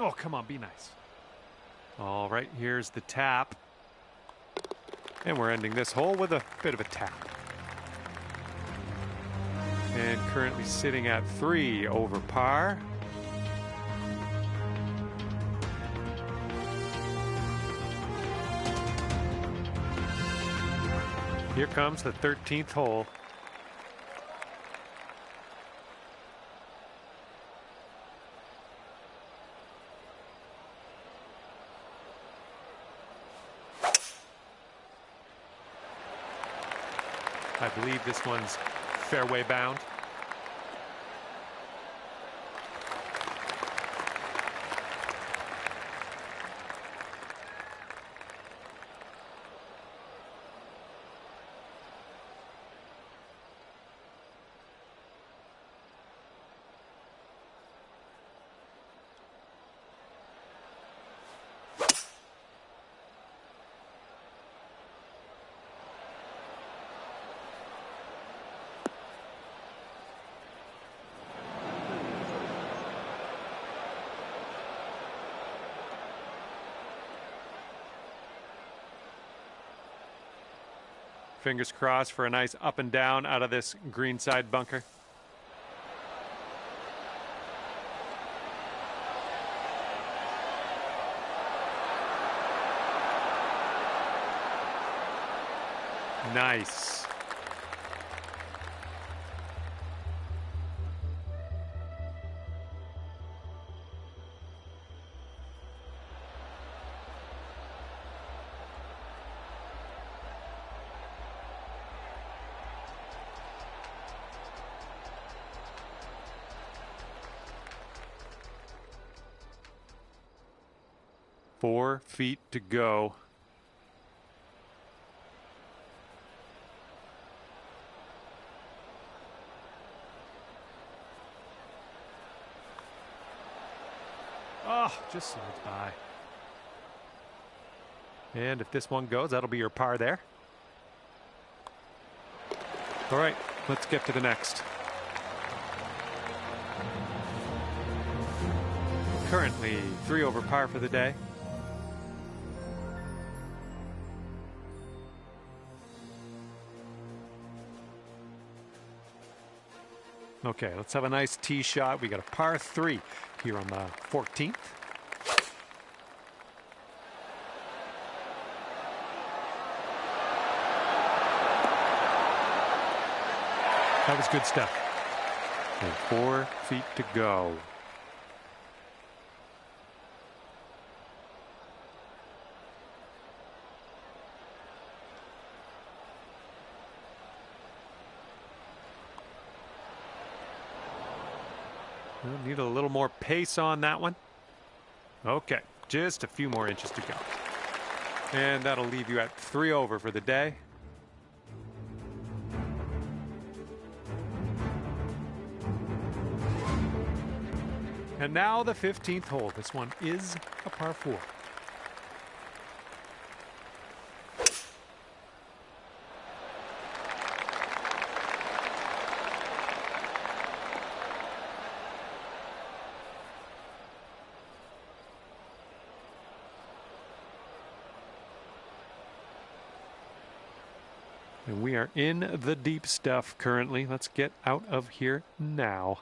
Oh, come on, be nice. All right, here's the tap. And we're ending this hole with a bit of a tap. And currently sitting at 3 over par. Here comes the 13th hole. I believe this one's fairway bound. Fingers crossed for a nice up and down out of this greenside bunker. Nice. Four feet to go. Oh, just slides by. And if this one goes, that'll be your par there. All right, let's get to the next. Currently 3 over par for the day. Okay, let's have a nice tee shot. We got a par 3 here on the 14th. That was good stuff. And 4 feet to go. We'll need a little more pace on that one. Okay, just a few more inches to go. And that'll leave you at 3 over for the day. And now the 15th hole. This one is a par 4. And we are in the deep stuff currently. Let's get out of here now.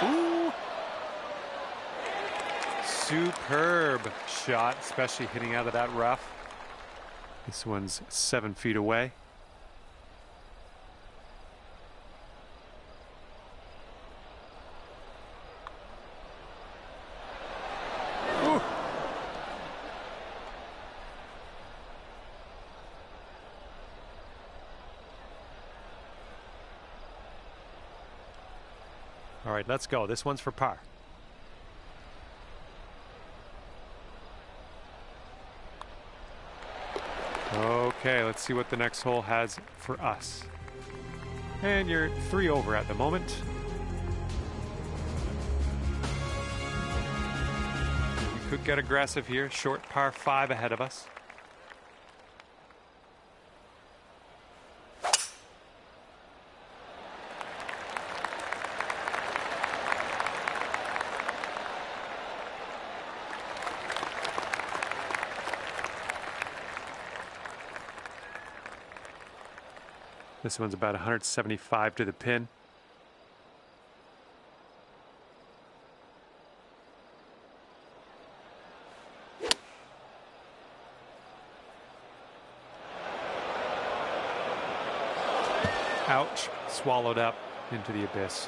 Ooh. Superb shot, especially hitting out of that rough. This one's 7 feet away. All right, let's go. This one's for par. Okay, let's see what the next hole has for us. And you're 3 over at the moment. You could get aggressive here. Short par 5 ahead of us. This one's about 175 to the pin. Ouch, swallowed up into the abyss.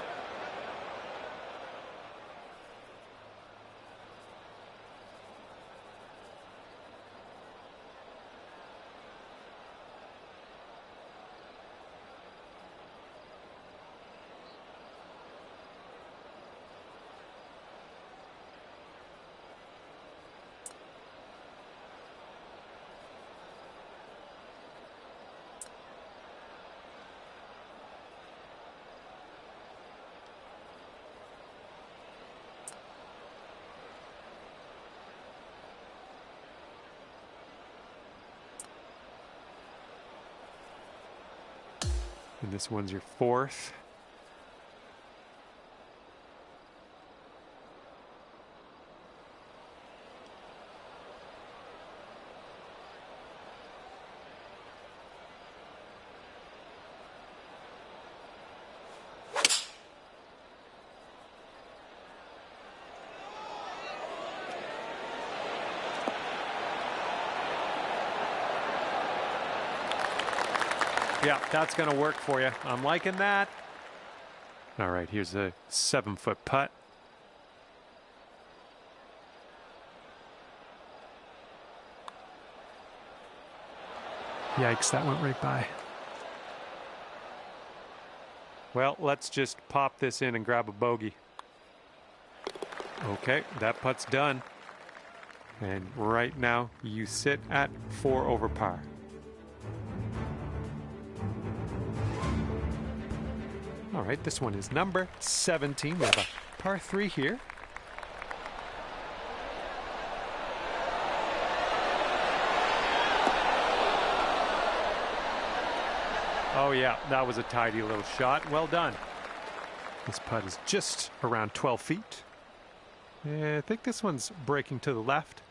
And this one's your 4th. Yeah, that's going to work for you. I'm liking that. All right, here's a 7-foot putt. Yikes, that went right by. Well, let's just pop this in and grab a bogey. Okay, that putt's done. And right now, you sit at 4 over par. All right, this one is number 17. We have a par 3 here. Oh yeah, that was a tidy little shot. Well done. This putt is just around 12 feet. I think this one's breaking to the left.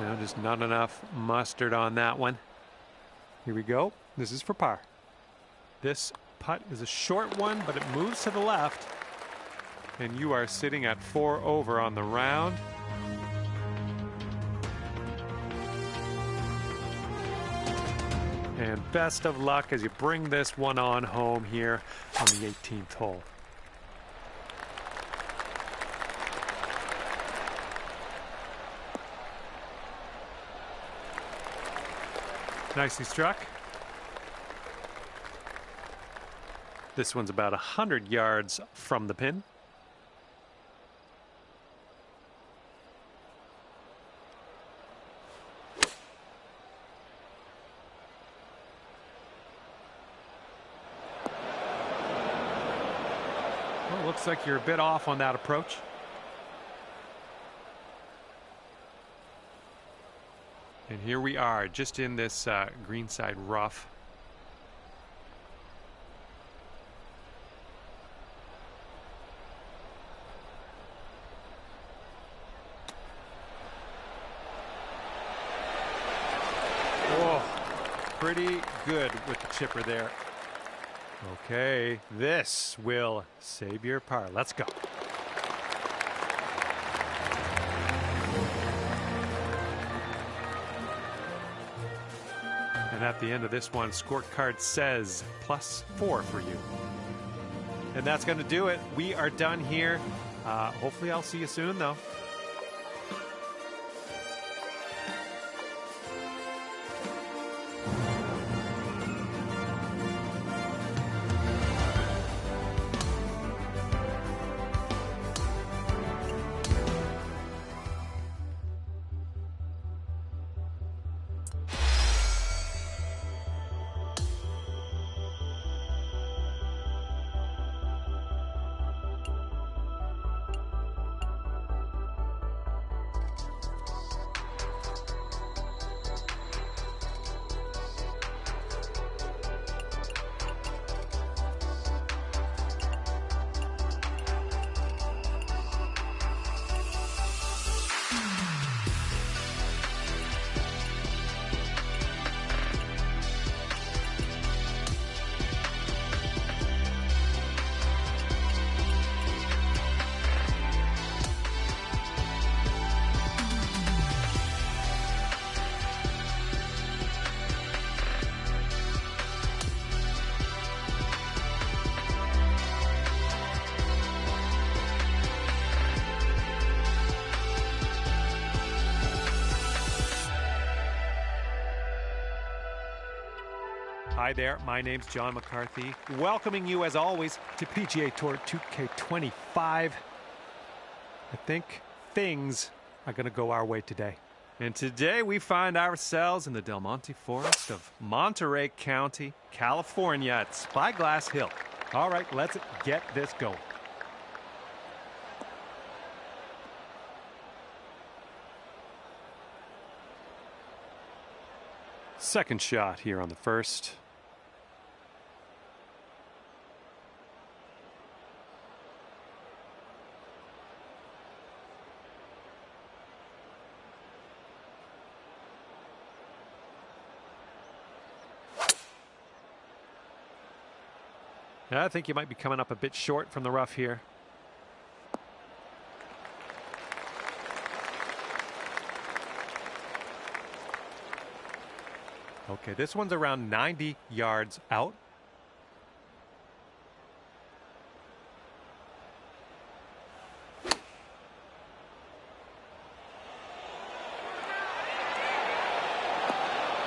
No, just not enough mustard on that one. Here we go. This is for par. This putt is a short one, but it moves to the left. And you are sitting at 4 over on the round. And best of luck as you bring this one on home here on the 18th hole. Nicely struck. This one's about 100 yards from the pin. Well, looks like you're a bit off on that approach. And here we are, just in this greenside rough. Oh, pretty good with the chipper there. Okay, this will save your par. Let's go. And at the end of this one, scorecard says +4 for you. And that's going to do it. We are done here. Hopefully I'll see you soon, though. Hi there, my name's John McCarthy, welcoming you as always to PGA Tour 2K25. I think things are going to go our way today. And today we find ourselves in the Del Monte Forest of Monterey County, California at Spyglass Hill. All right, let's get this going. Second shot here on the first. I think you might be coming up a bit short from the rough here. Okay, this one's around 90 yards out.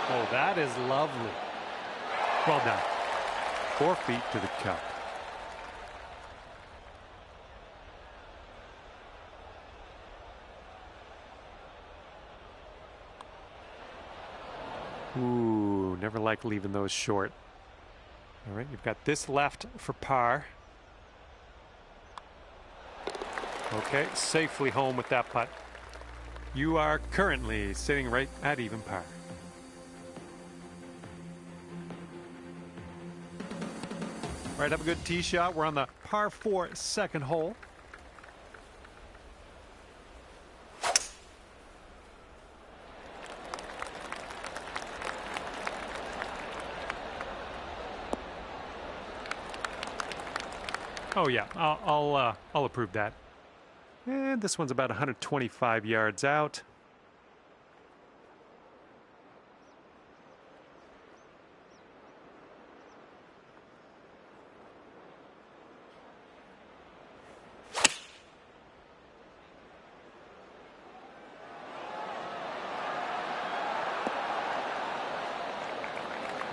Oh, that is lovely. Well done. 4 feet to the cup. Ooh, never like leaving those short. All right, you've got this left for par. Okay, safely home with that putt. You are currently sitting right at even par. All right, have a good tee shot. We're on the par 4 second hole. Oh yeah, I'll approve that. And this one's about 125 yards out.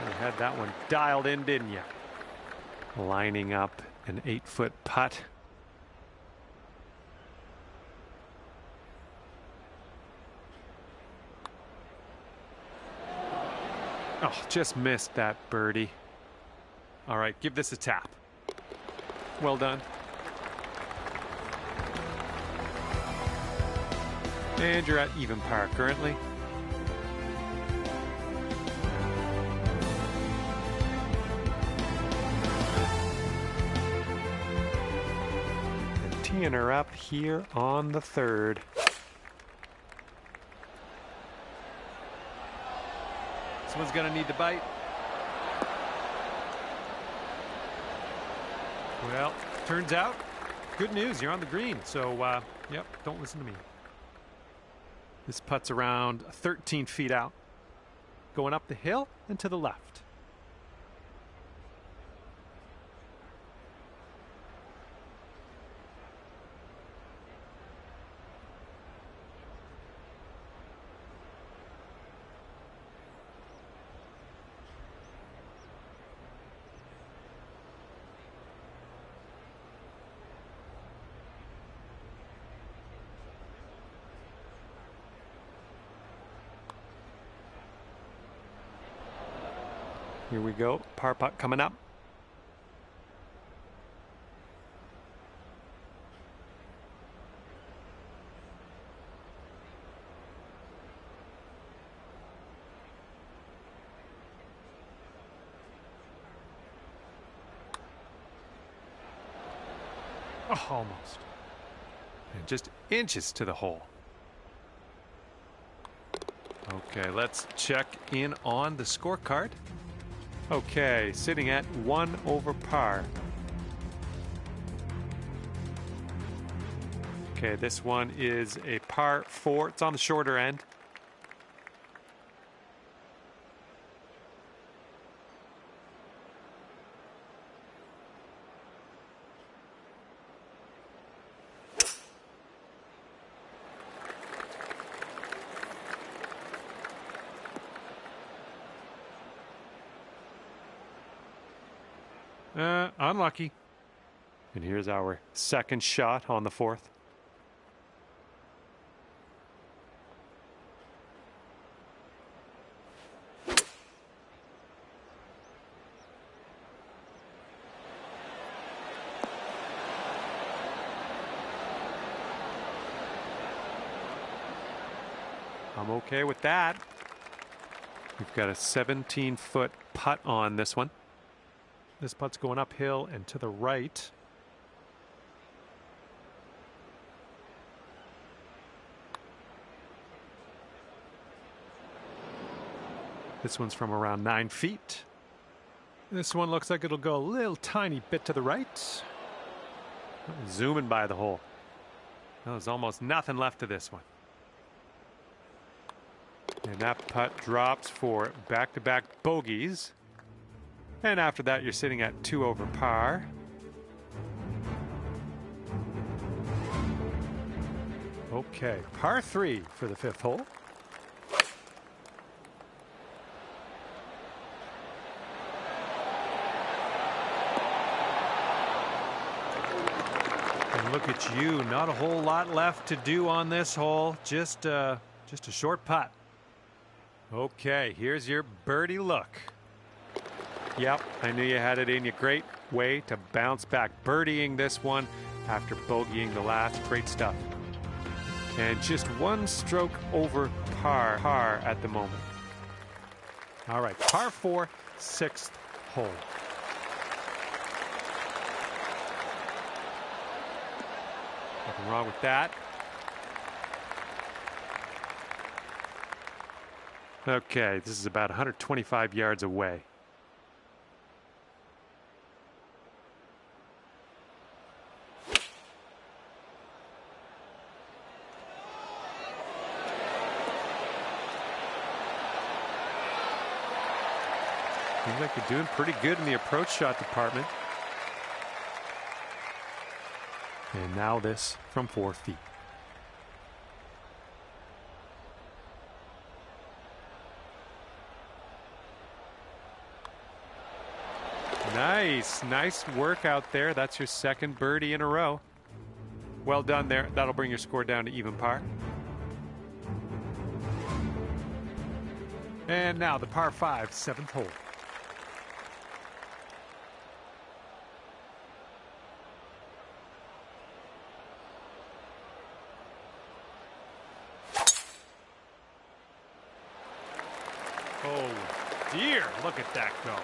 You had that one dialed in, didn't you? Lining up an 8-foot putt. Oh, just missed that birdie. All right, give this a tap. Well done. And you're at even par currently. And teeing her up here on the third. Someone's going to need to bite. Well, turns out, good news, you're on the green. So, yep, don't listen to me. This putt's around 13 feet out, going up the hill and to the left. Here we go, par putt coming up. Oh, almost. And just inches to the hole. Okay, let's check in on the scorecard. Okay, sitting at 1 over par. Okay, this one is a par 4. It's on the shorter end. Unlucky. And here's our second shot on the fourth. I'm okay with that. We've got a 17-foot putt on this one. This putt's going uphill and to the right. This one's from around 9 feet. This one looks like it'll go a little tiny bit to the right. Zooming by the hole. There's almost nothing left of this one. And that putt drops for back-to-back bogeys. And after that, you're sitting at 2 over par. Okay, par 3 for the 5th hole. And look at you, not a whole lot left to do on this hole. Just a short putt. Okay, here's your birdie look. Yep, I knew you had it in you. Great way to bounce back. Birdieing this one after bogeying the last. Great stuff. And just 1 stroke over par at the moment. All right, par 4, 6th hole. Nothing wrong with that. Okay, this is about 125 yards away. Seems like you're doing pretty good in the approach shot department. And now this from 4 feet. Nice work out there. That's your second birdie in a row. Well done there. That'll bring your score down to even par. And now the par 5, 7th hole. Oh dear, look at that go.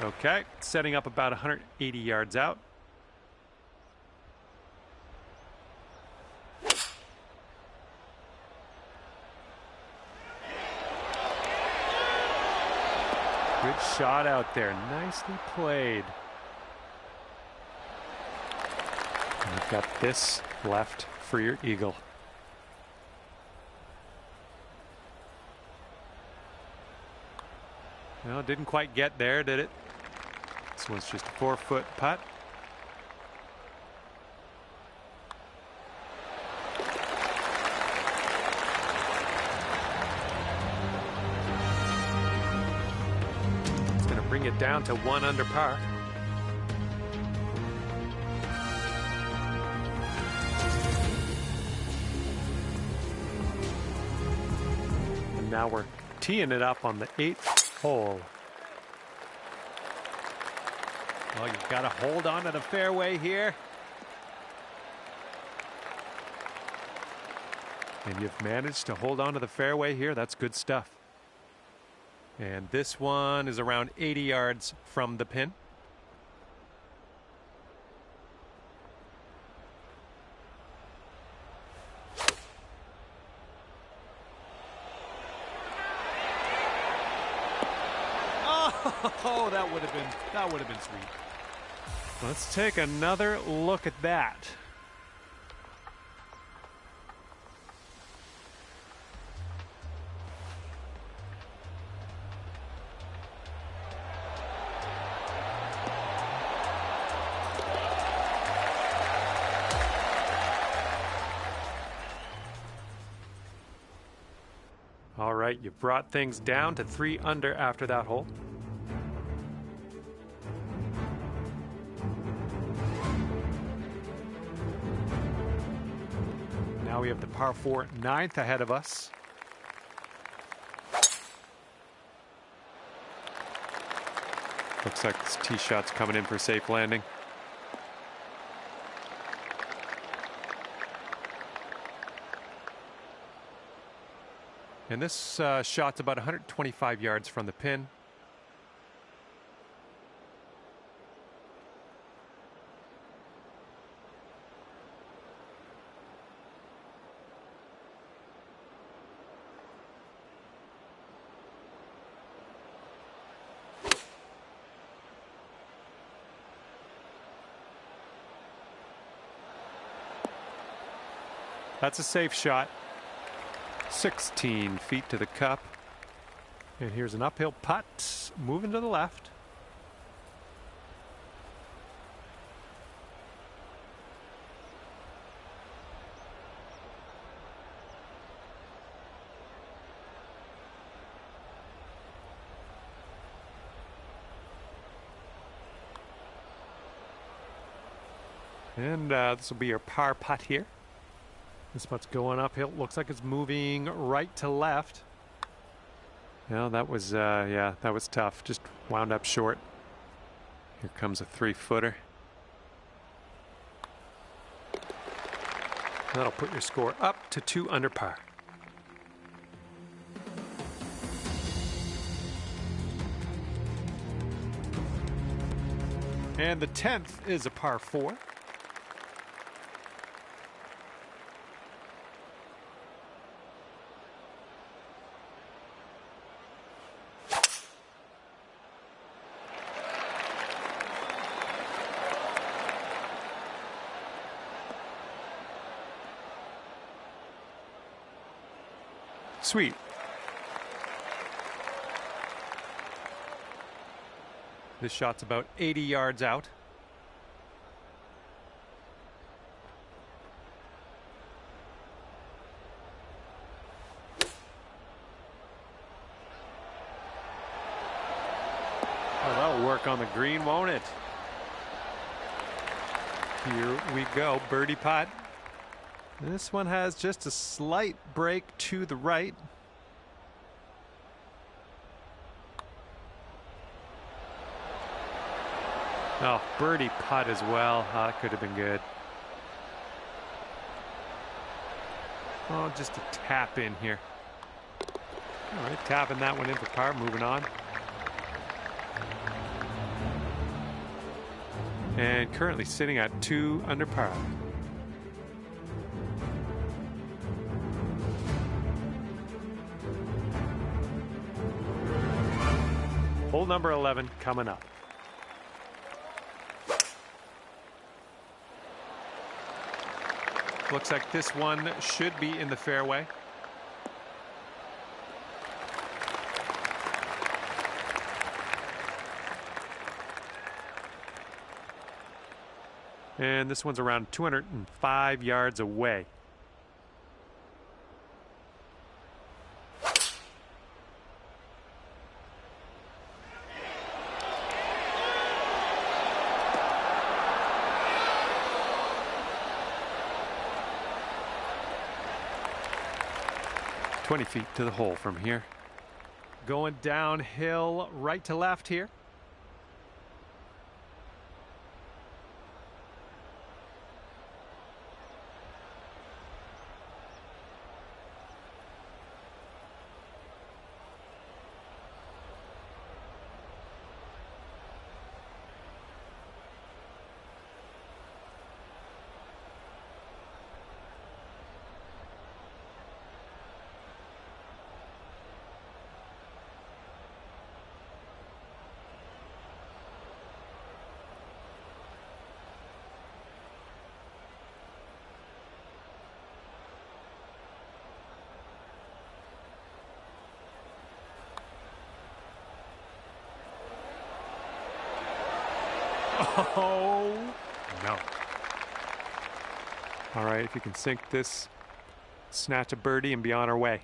Okay, setting up about 180 yards out. Good shot out there. Nicely played. And you've got this left for your eagle. Well, it didn't quite get there, did it? This one's just a 4-foot putt. It's going to bring it down to 1 under par. And now we're teeing it up on the 8th hole. Well, you've got to hold on to the fairway here. And you've managed to hold on to the fairway here. That's good stuff. And this one is around 80 yards from the pin.
Oh, that would have been sweet.
Let's take another look at that. right, you've brought things down to 3 under after that hole. Now we have the par 4 9th ahead of us. Looks like this tee shot's coming in for safe landing. And this shot's about 125 yards from the pin. That's a safe shot. 16 feet to the cup. And here's an uphill putt, moving to the left. And this will be your par putt here. This putt's going uphill. Looks like it's moving right to left. Well, that was, yeah, that was tough. Just wound up short. Here comes a 3-footer. That'll put your score up to 2 under par. And the 10th is a par 4. Sweet. This shot's about 80 yards out. Oh, that'll work on the green, won't it? Here we go, birdie putt. This one has just a slight break to the right. Oh, birdie putt as well. Oh, that could have been good. Oh, just a tap in here. All right, tapping that one in for par, moving on. And currently sitting at 2 under par. Hole number 11 coming up. Looks like this one should be in the fairway. And this one's around 205 yards away. $20 feet to the hole from here. Going downhill right to left here. Oh, no. All right, if you can sink this, snatch a birdie and be on our way.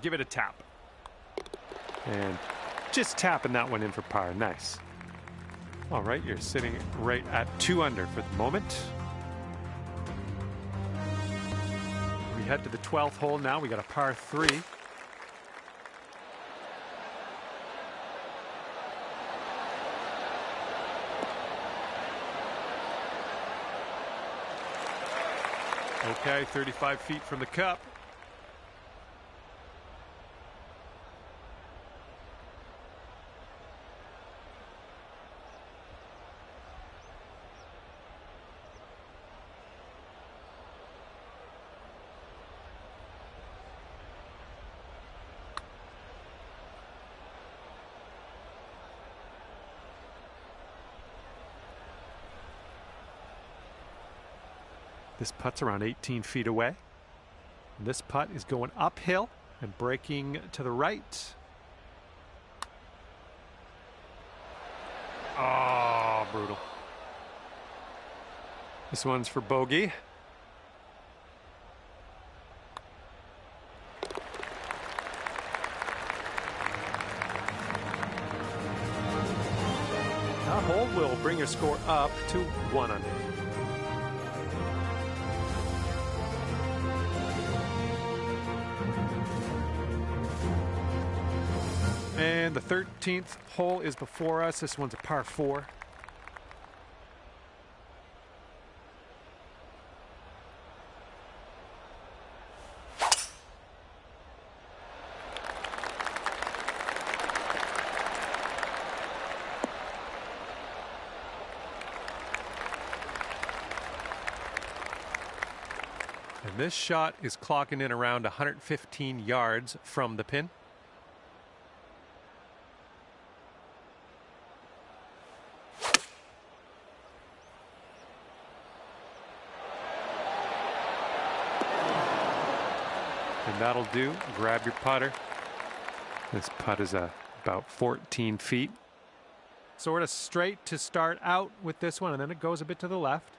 Give it a tap. And just tapping that one in for par. Nice. All right, you're sitting right at 2 under for the moment. We head to the 12th hole now. We got a par 3. Okay, 35 feet from the cup. This putt's around 18 feet away. And this putt is going uphill and breaking to the right. Oh, brutal. This one's for bogey. That hole will bring your score up to 1 under. And the 13th hole is before us. This one's a par 4. And this shot is clocking in around 115 yards from the pin. And that'll do. Grab your putter. This putt is about 14 feet. Sort of straight to start out with this one, and then it goes a bit to the left.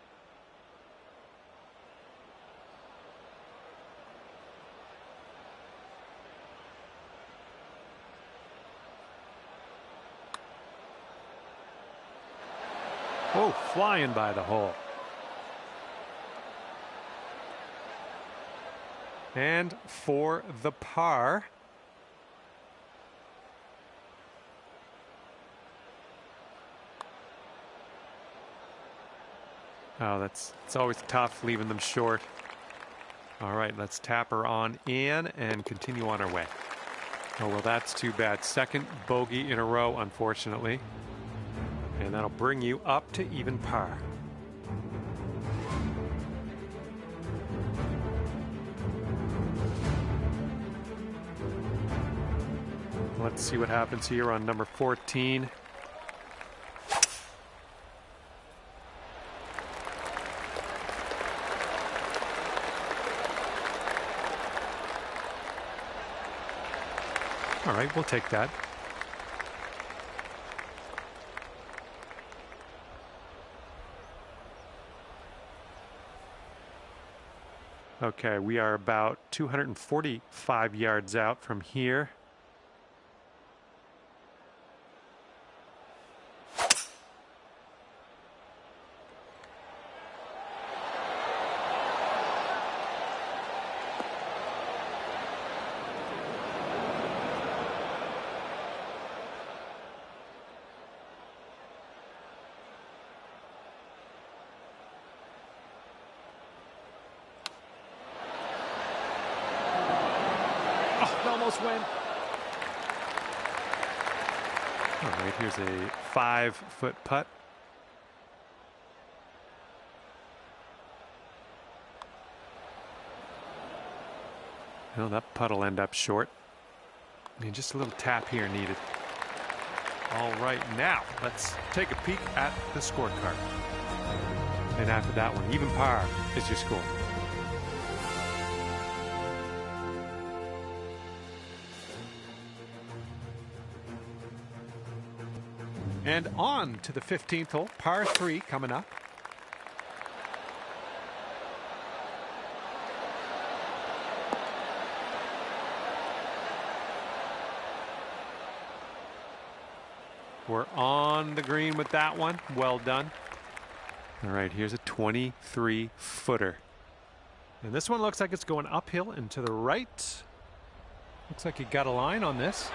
Oh, flying by the hole. And for the par. Oh, it's always tough leaving them short. All right, let's tap her on in and continue on our way. Oh, well, that's too bad. Second bogey in a row, unfortunately. And that'll bring you up to even par. Let's see what happens here on number 14. All right, we'll take that. Okay, we are about 245 yards out from here. Win. All right, here's a 5-foot putt. Well, that putt will end up short. I mean, just a little tap here needed. All right, now let's take a peek at the scorecard. And after that one, even par is your score. And on to the 15th hole, par 3 coming up. We're on the green with that one. Well done. All right, here's a 23-footer. And this one looks like it's going uphill and to the right. Looks like you got a line on this.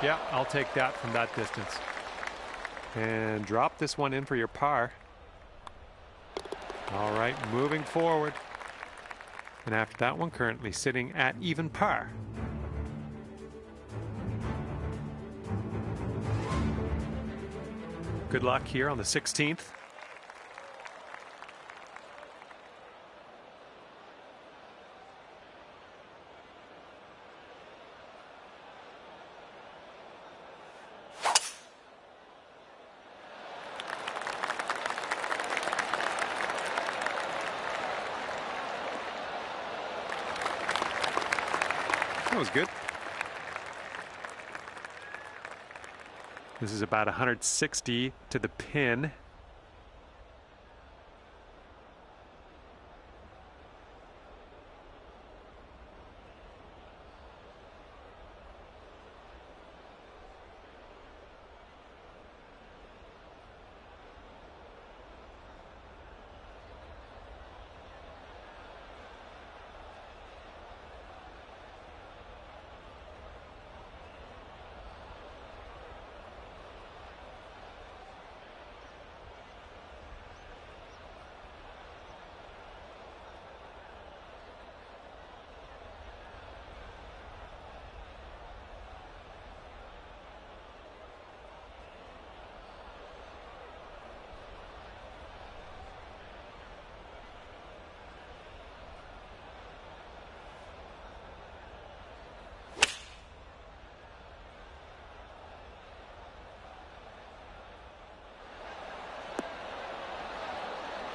Yeah, I'll take that from that distance. And drop this one in for your par. All right, moving forward. And after that one, currently sitting at even par. Good luck here on the 16th. That was good. This is about 160 to the pin.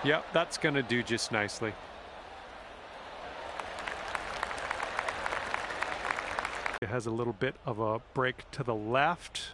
Yep, that's going to do just nicely. It has a little bit of a break to the left.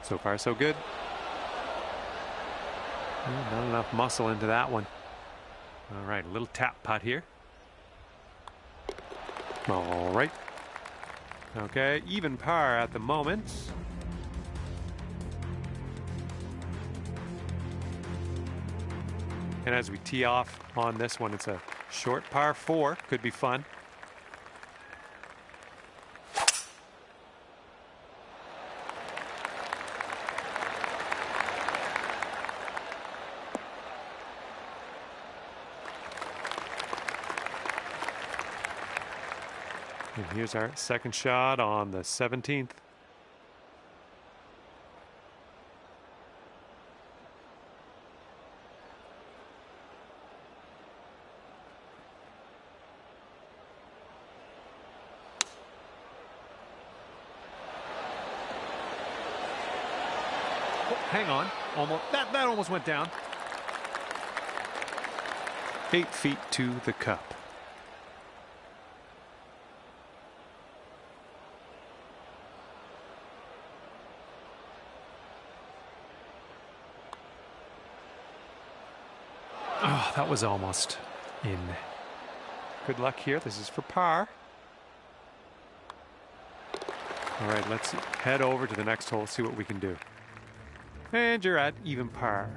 So far, so good. Not enough muscle into that one. All right, a little tap putt here. All right. Okay, even par at the moment. And as we tee off on this one, it's a short par 4. Could be fun. And here's our second shot on the 17th. Oh, hang on. Almost that almost went down. 8 feet to the cup. Oh, that was almost in. Good luck here. This is for par. All right, let's head over to the next hole, see what we can do. And you're at even par.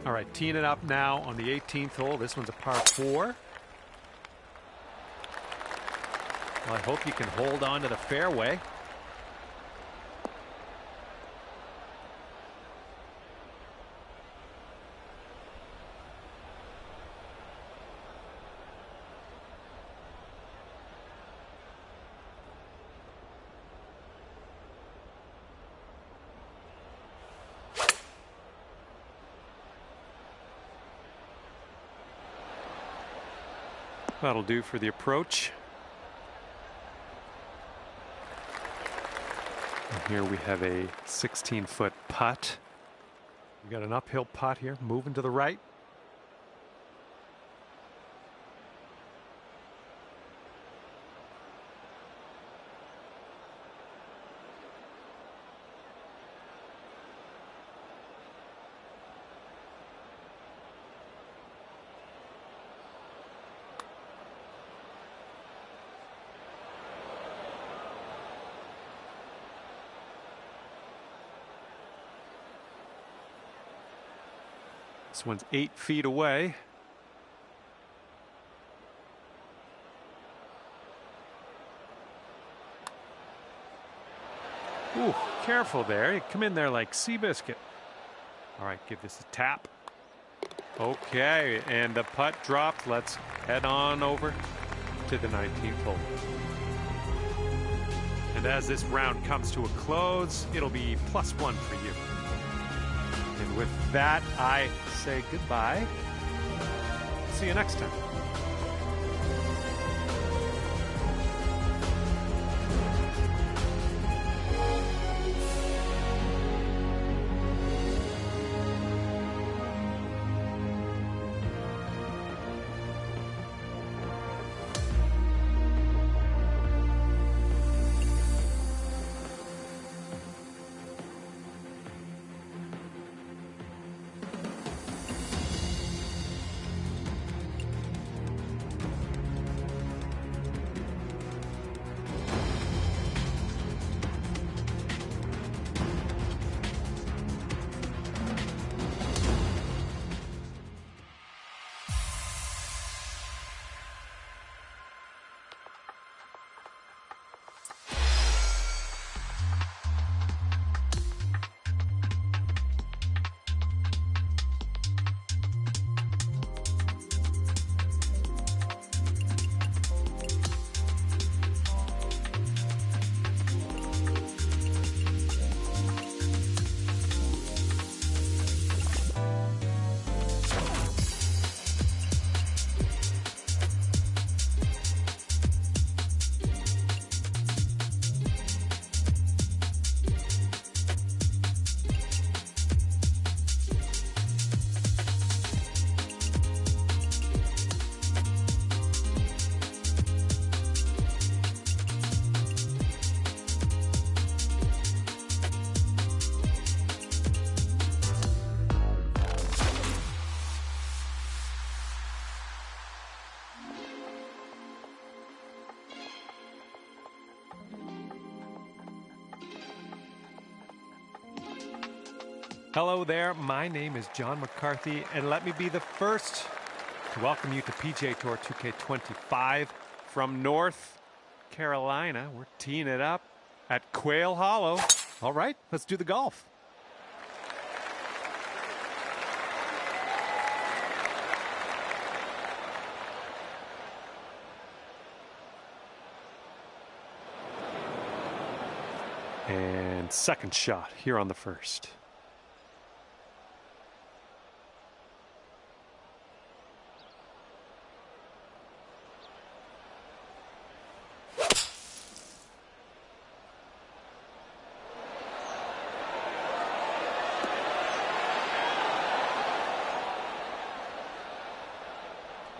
All right, teeing it up now on the 18th hole. This one's a par 4. Well, I hope you can hold on to the fairway. That'll do for the approach. And here we have a 16-foot putt. We got an uphill putt here, moving to the right. This one's 8 feet away. Ooh, careful there. You come in there like Seabiscuit. All right, give this a tap. Okay, and the putt dropped. Let's head on over to the 19th hole. And as this round comes to a close, it'll be +1 for you. And with that, I say goodbye. See you next time. Hello there, my name is John McCarthy, and let me be the first to welcome you to PGA Tour 2K25 from North Carolina. We're teeing it up at Quail Hollow. All right, let's do the golf. And second shot here on the first.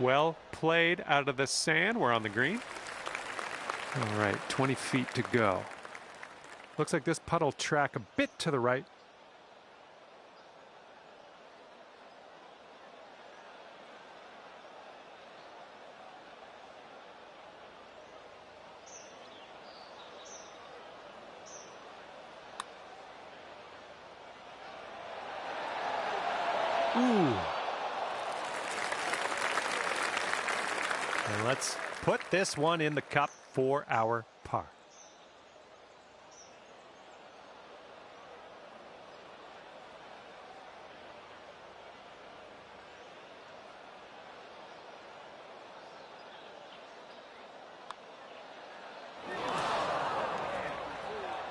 Well played out of the sand. We're on the green. All right, 20 feet to go. Looks like this putt will track a bit to the right. Ooh. And let's put this one in the cup for our par.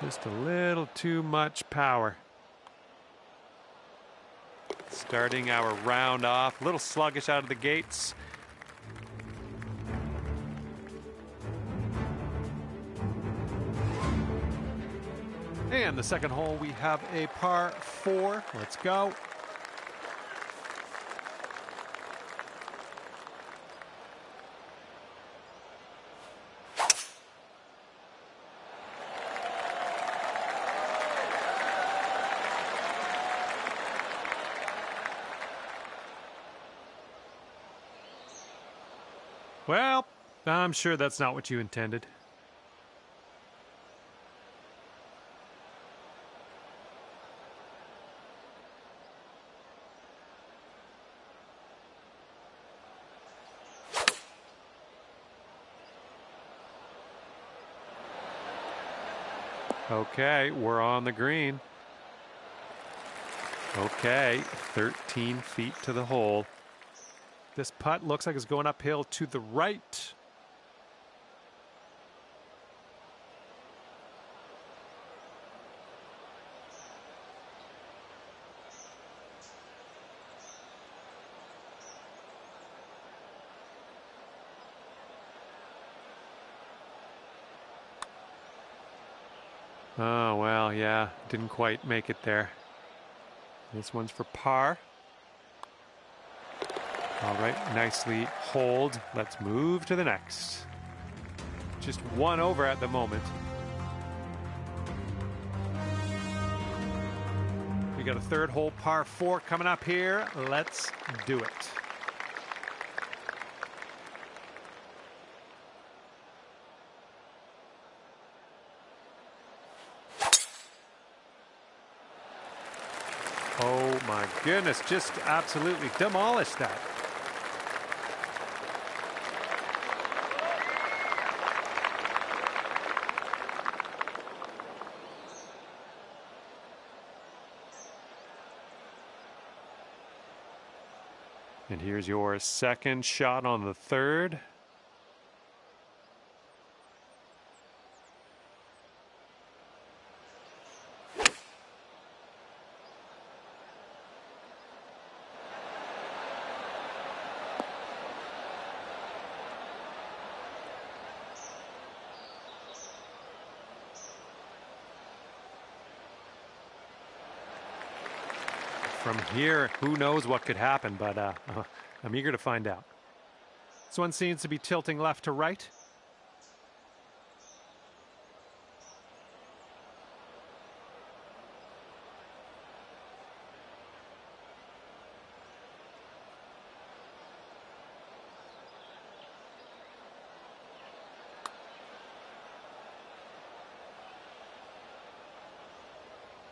Just a little too much power. Starting our round off, a little sluggish out of the gates. And the second hole, we have a par 4. Let's go. Well, I'm sure that's not what you intended. Okay, we're on the green. Okay, 13 feet to the hole. This putt looks like it's going uphill to the right. Oh, well, yeah, didn't quite make it there. This one's for par. All right, nicely hold. Let's move to the next. Just one over at the moment. We got a third hole par 4 coming up here. Let's do it. Oh my goodness, just absolutely demolished that. And here's your second shot on the third. From here, who knows what could happen, but I'm eager to find out. This one seems to be tilting left to right.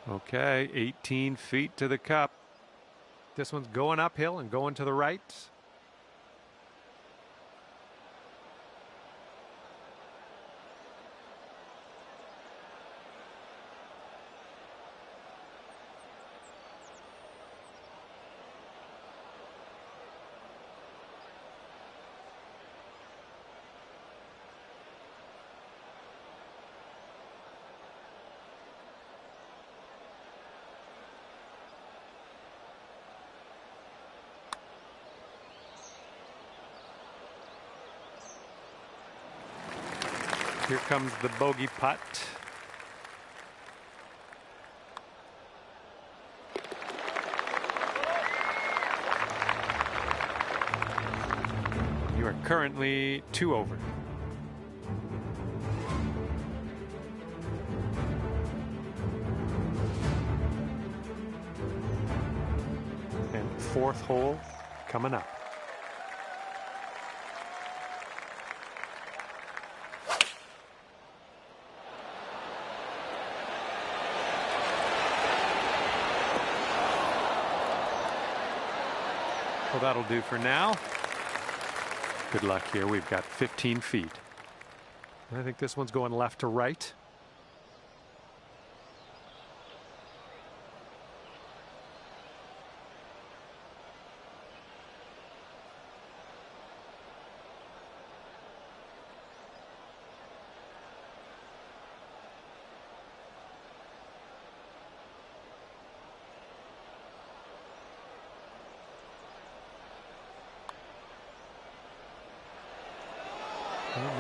Okay, 18 feet to the cup. This one's going uphill and going to the right. Here comes the bogey putt. You are currently 2 over. And 4th hole coming up. Well, that'll do for now. Good luck here. We've got 15 feet. I think this one's going left to right.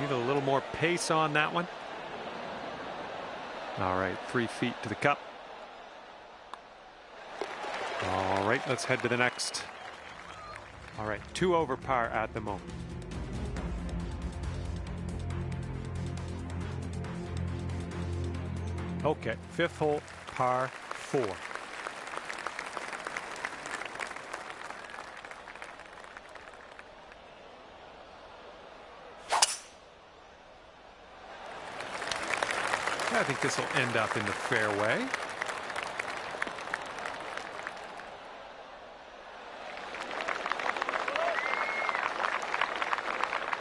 Need a little more pace on that one. All right, 3 feet to the cup. All right, let's head to the next. All right, 2 over par at the moment. Okay, 5th hole, par 4. I think this will end up in the fairway.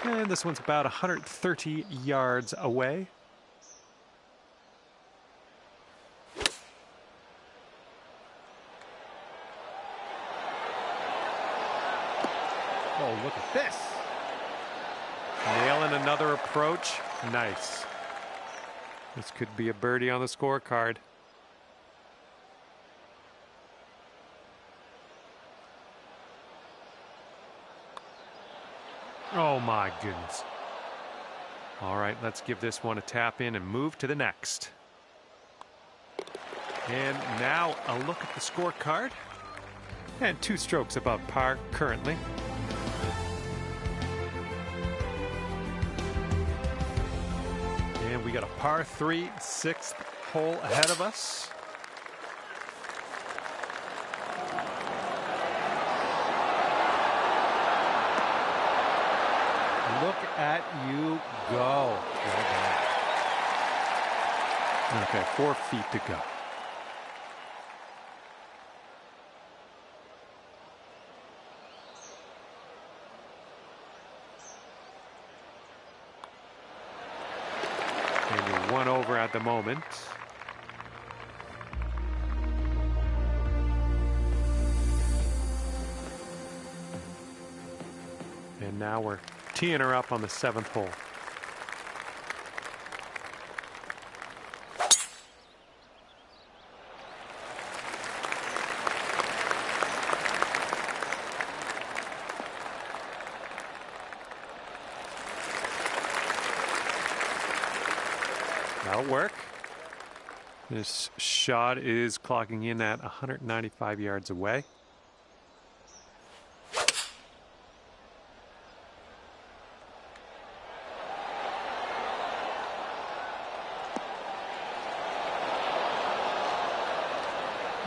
And this one's about 130 yards away. Oh, look at this. Nailing another approach. Nice. This could be a birdie on the scorecard. Oh my goodness. All right, let's give this one a tap in and move to the next. And now a look at the scorecard. And 2 strokes above par currently. And we got a par 3, 6th hole ahead of us. Look at you go. Okay, 4 feet to go. And you're 1 over at the moment. And now we're teeing her up on the 7th hole. That'll work. This shot is clocking in at 195 yards away.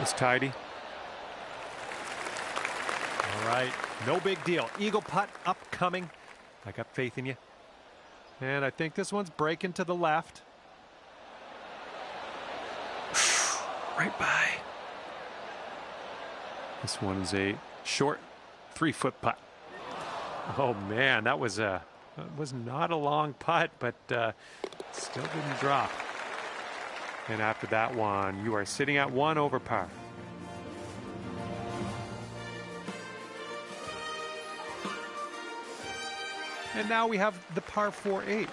It's tidy. All right, no big deal. Eagle putt upcoming. I got faith in you. And I think this one's breaking to the left. Right by. This one is a short 3-foot putt. Oh man, that was not a long putt, but still didn't drop. And after that one, you are sitting at 1 over par. And now we have the par 4 8th.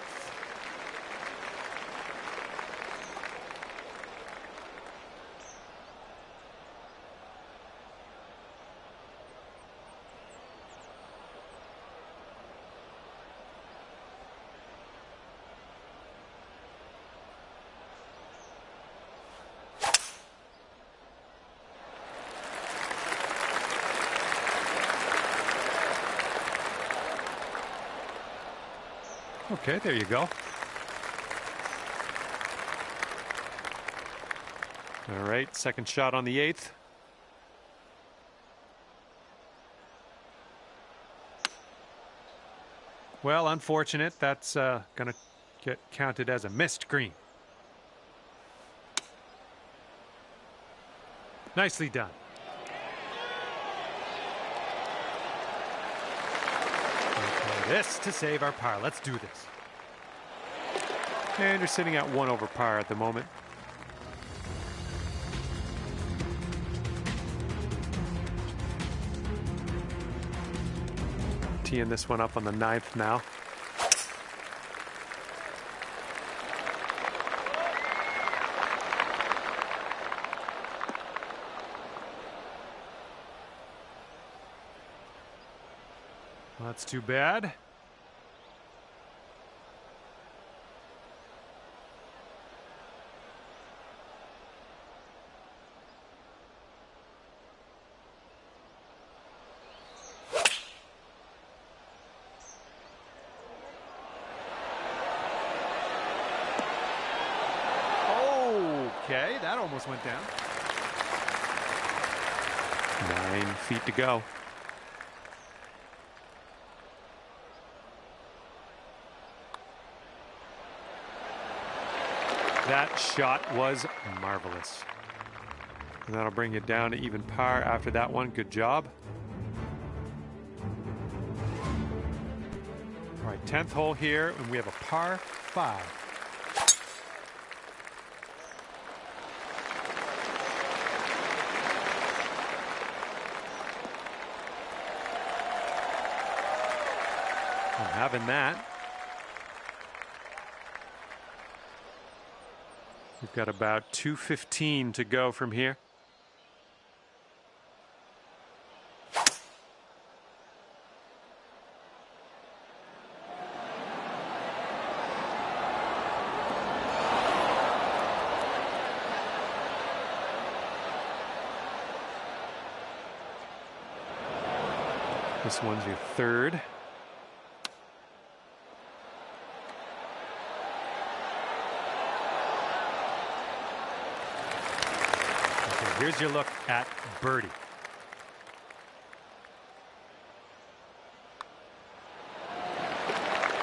Okay, there you go. All right, second shot on the 8th. Well, unfortunate. That's going to get counted as a missed green. Nicely done. Okay, this to save our par. Let's do this. And you're sitting at 1 over par at the moment. Teeing this one up on the 9th now. Well, that's too bad. Okay, that almost went down.
9 feet to go. That shot was marvelous. And that'll bring you down to even par after that one. Good job. All right, 10th hole here, and we have a par 5. I'm having that. We've got about 2:15 to go from here. This one's your third. Okay, here's your look at birdie.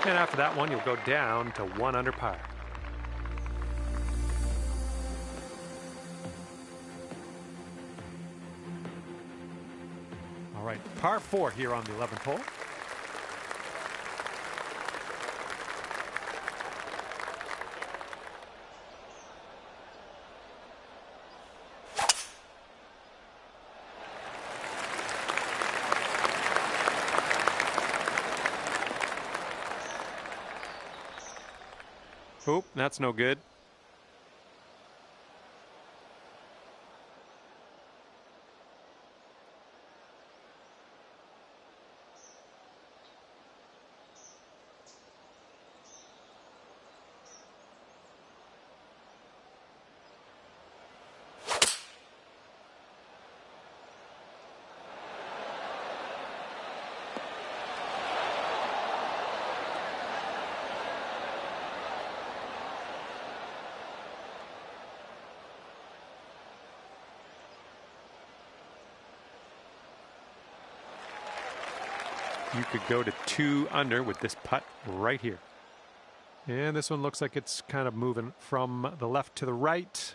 And after that one, you'll go down to 1 under par. All right, par 4 here on the 11th hole. Oop, that's no good. You could go to 2 under with this putt right here. And this one looks like it's kind of moving from the left to the right.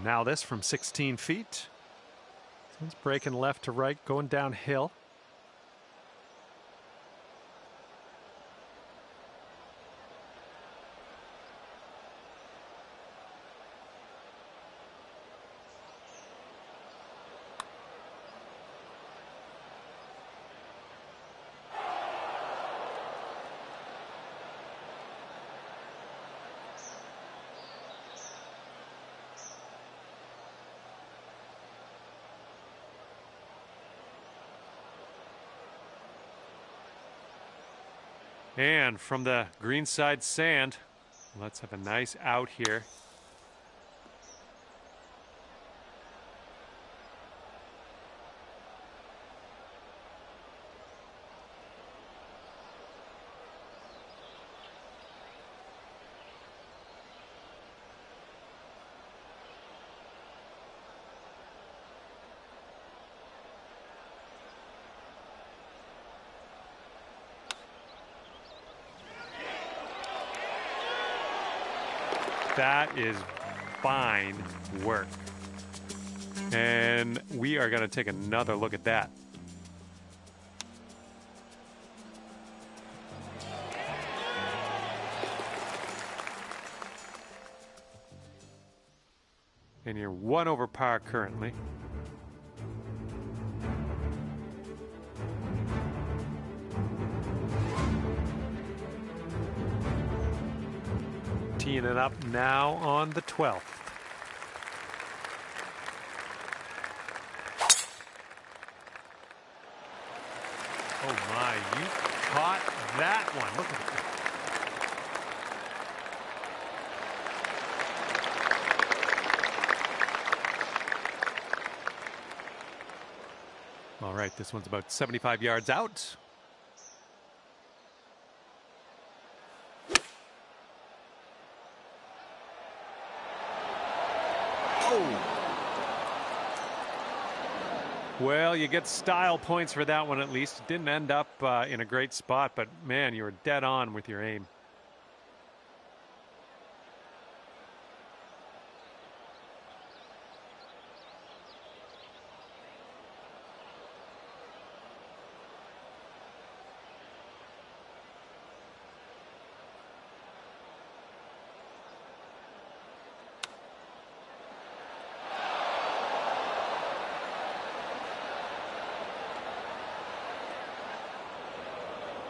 Now this from 16 feet. It's breaking left to right, going downhill. And from the greenside sand, let's have a nice out here. That is fine work. And we are going to take another look at that. And you're 1 over par currently. Teeing it up now on the 12th. Oh my, you caught that one. Look at This one's about 75 yards out. Well, you get style points for that one at least. It didn't end up in a great spot, but man, you were dead on with your aim.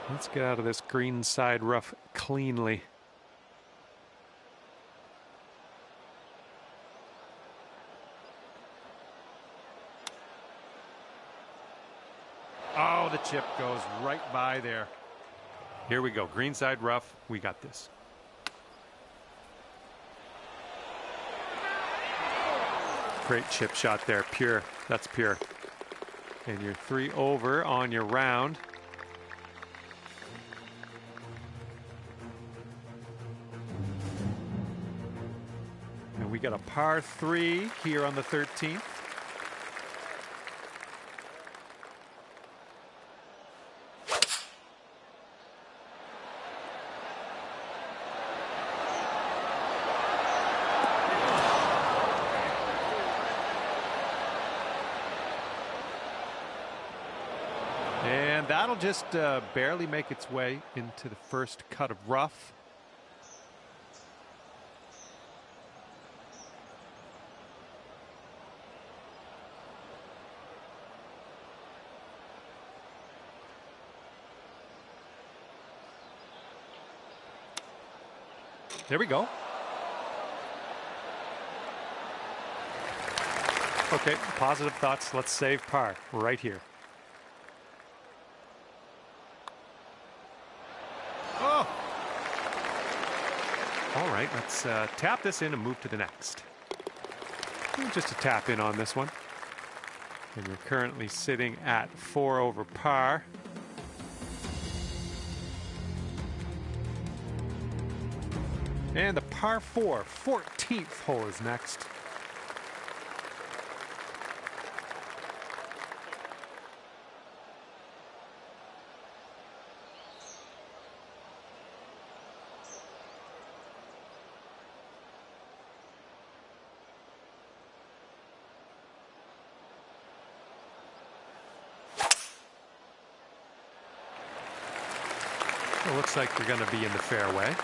Let's get out of this green side rough cleanly. Oh, the chip goes right by there. Here we go. Green side rough. We got this. Great chip shot there. Pure. That's pure. And you're 3 over on your round. We got a par 3 here on the 13th. And that'll just barely make its way into the first cut of rough. There we go. Okay, positive thoughts. Let's save par right here. Oh! All right, let's tap this in and move to the next. Just a tap in on this one. And you're currently sitting at 4 over par. And the par 4, 14th hole is next. It looks like you're going to be in the fairway.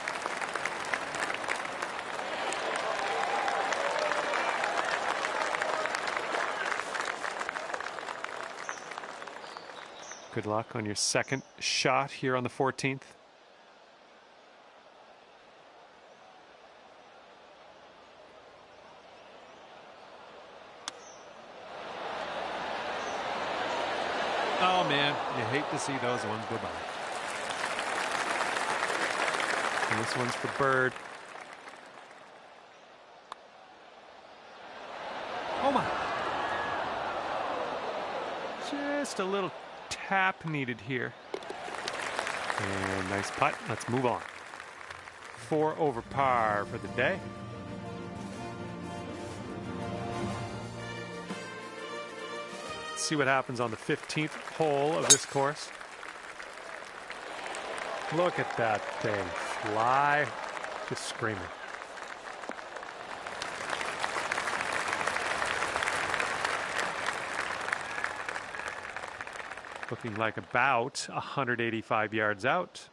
Good luck on your second shot here on the 14th. Oh man, you hate to see those ones go by. And this one's for Bird. Oh my. Just a little tap needed here. And nice putt. Let's move on. 4 over par for the day. Let's see what happens on the 15th hole of this course. Look at that thing fly. Just screaming. Looking like about 185 yards out.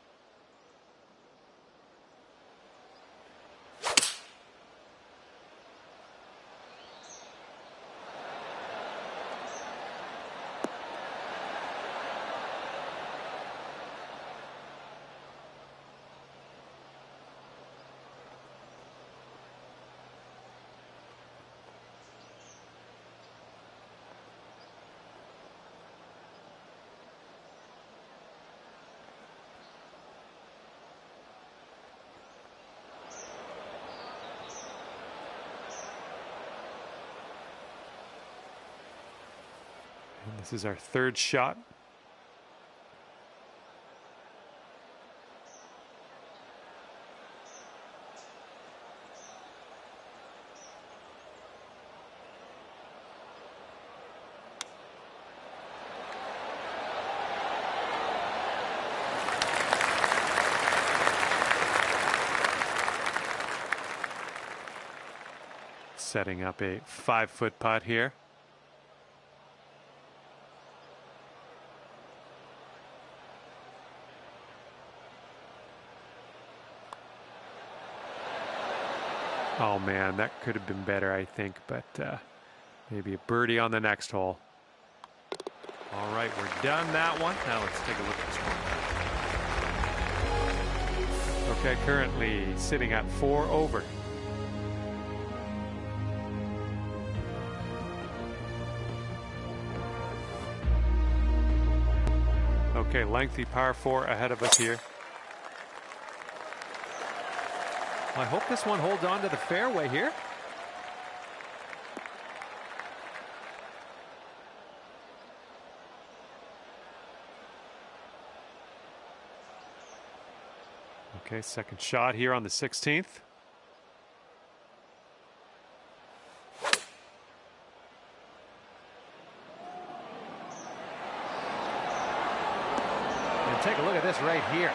This is our third shot. Setting up a 5-foot putt here. Oh man, that could have been better, I think, but maybe a birdie on the next hole.
All right, we're done that one. Now let's take a look at the score.
Okay, currently sitting at 4 over. Okay, lengthy par 4 ahead of us here.
I hope this one holds on to the fairway here.
Okay, second shot here on the 16th.
And take a look at this right here.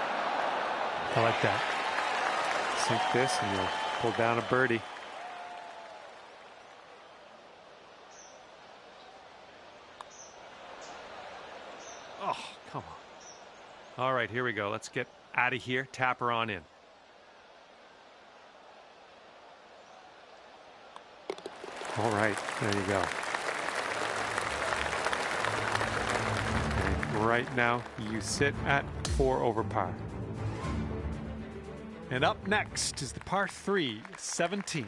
I like that. Sink this and you'll pull down a birdie.
Oh, come on. All right, here we go. Let's get out of here. Tap her on in.
All right, there you go. And right now, you sit at 4 over par.
And up next is the par 3, 17th.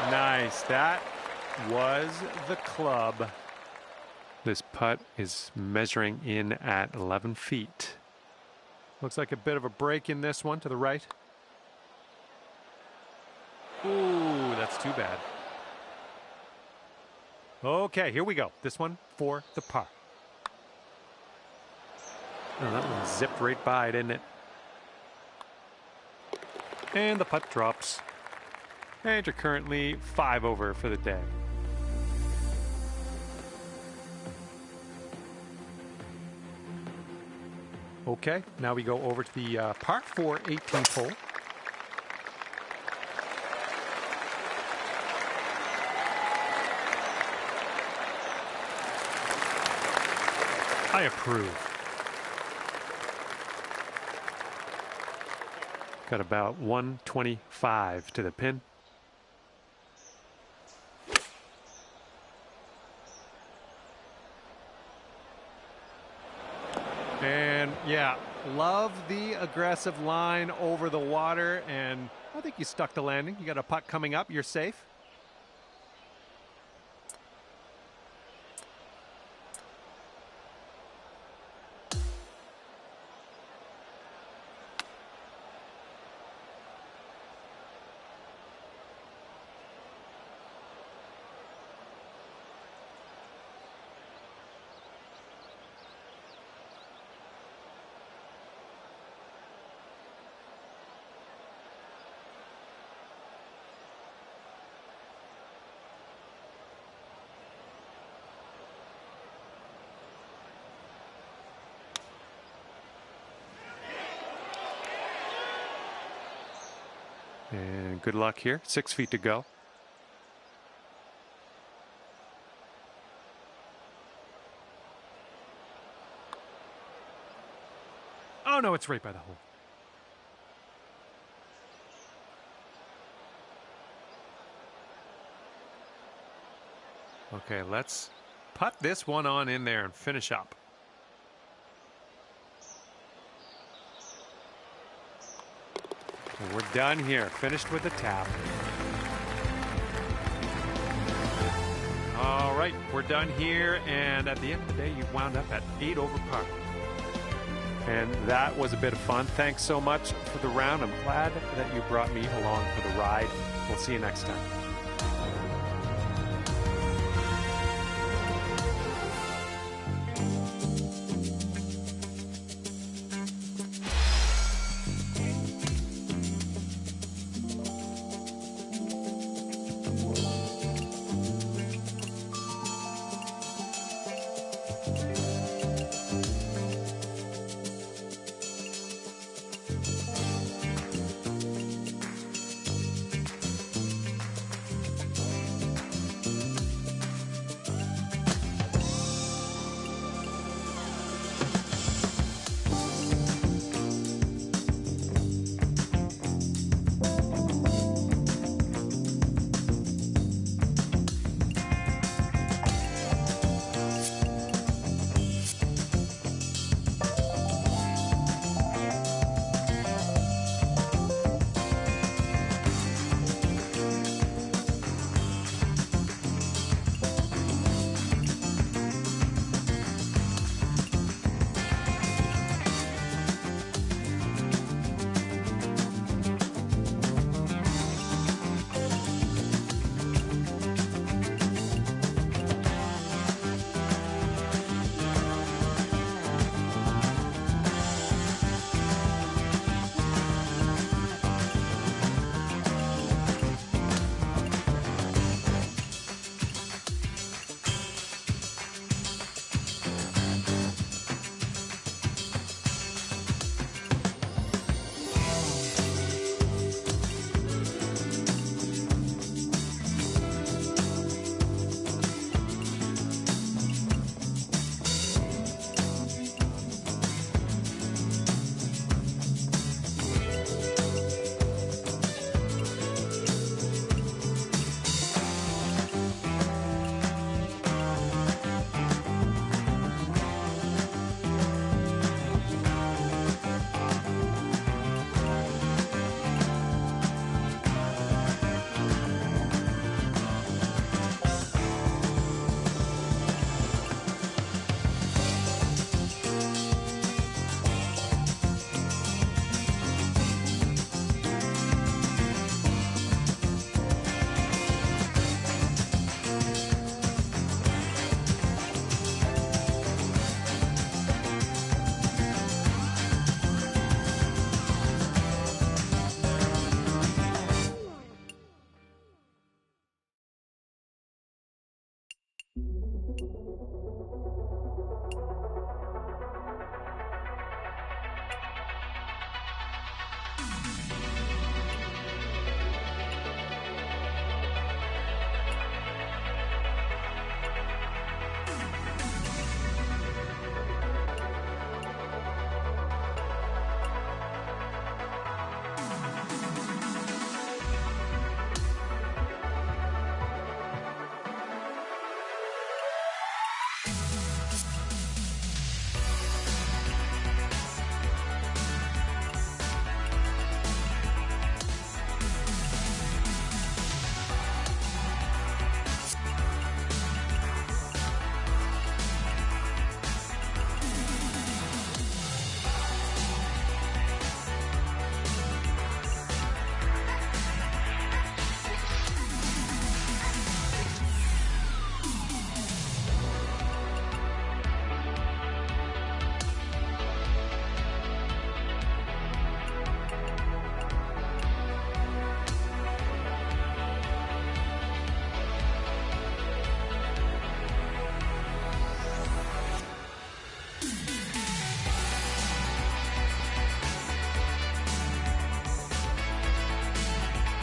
Nice. That was the club.
This putt is measuring in at 11 feet.
Looks like a bit of a break in this one to the right. Ooh, that's too bad. Okay, here we go. This one for the par.
Oh, that one zipped right by, didn't it?
And the putt drops.
And you're currently 5 over for the day.
Okay, now we go over to the par 4 18th hole. I approve.
Got about 125 to the pin.
And yeah, love the aggressive line over the water, and I think you stuck the landing. You got a putt coming up, you're safe.
And good luck here. 6 feet to go.
Oh no, it's right by the hole.
Okay, let's putt this one on in there and finish up. And we're done here. Finished with the tap.
All right, we're done here, and at the end of the day, you wound up at 8 over par.
And that was a bit of fun. Thanks so much for the round. I'm glad that you brought me along for the ride. We'll see you next time.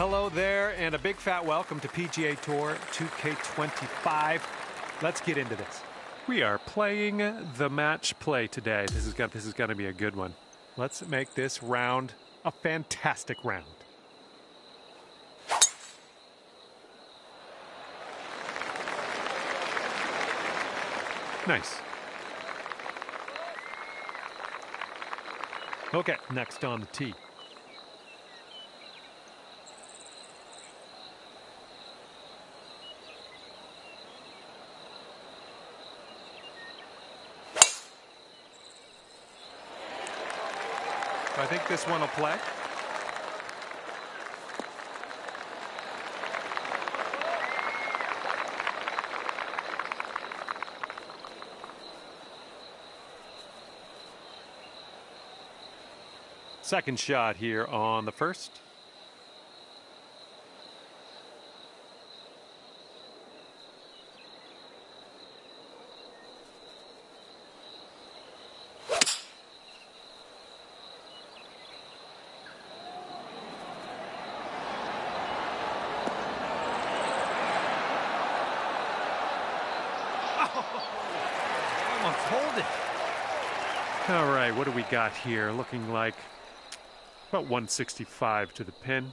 Hello there, and a big fat welcome to PGA Tour 2K25. Let's get into this. We are playing the match play today. This is going to be a good one. Let's make this round a fantastic round. Nice. Okay, next on the tee.
I think this one will play. Second shot here on the first. Almost hold it.
All right, what do we got here? Looking like about 165 to the pin.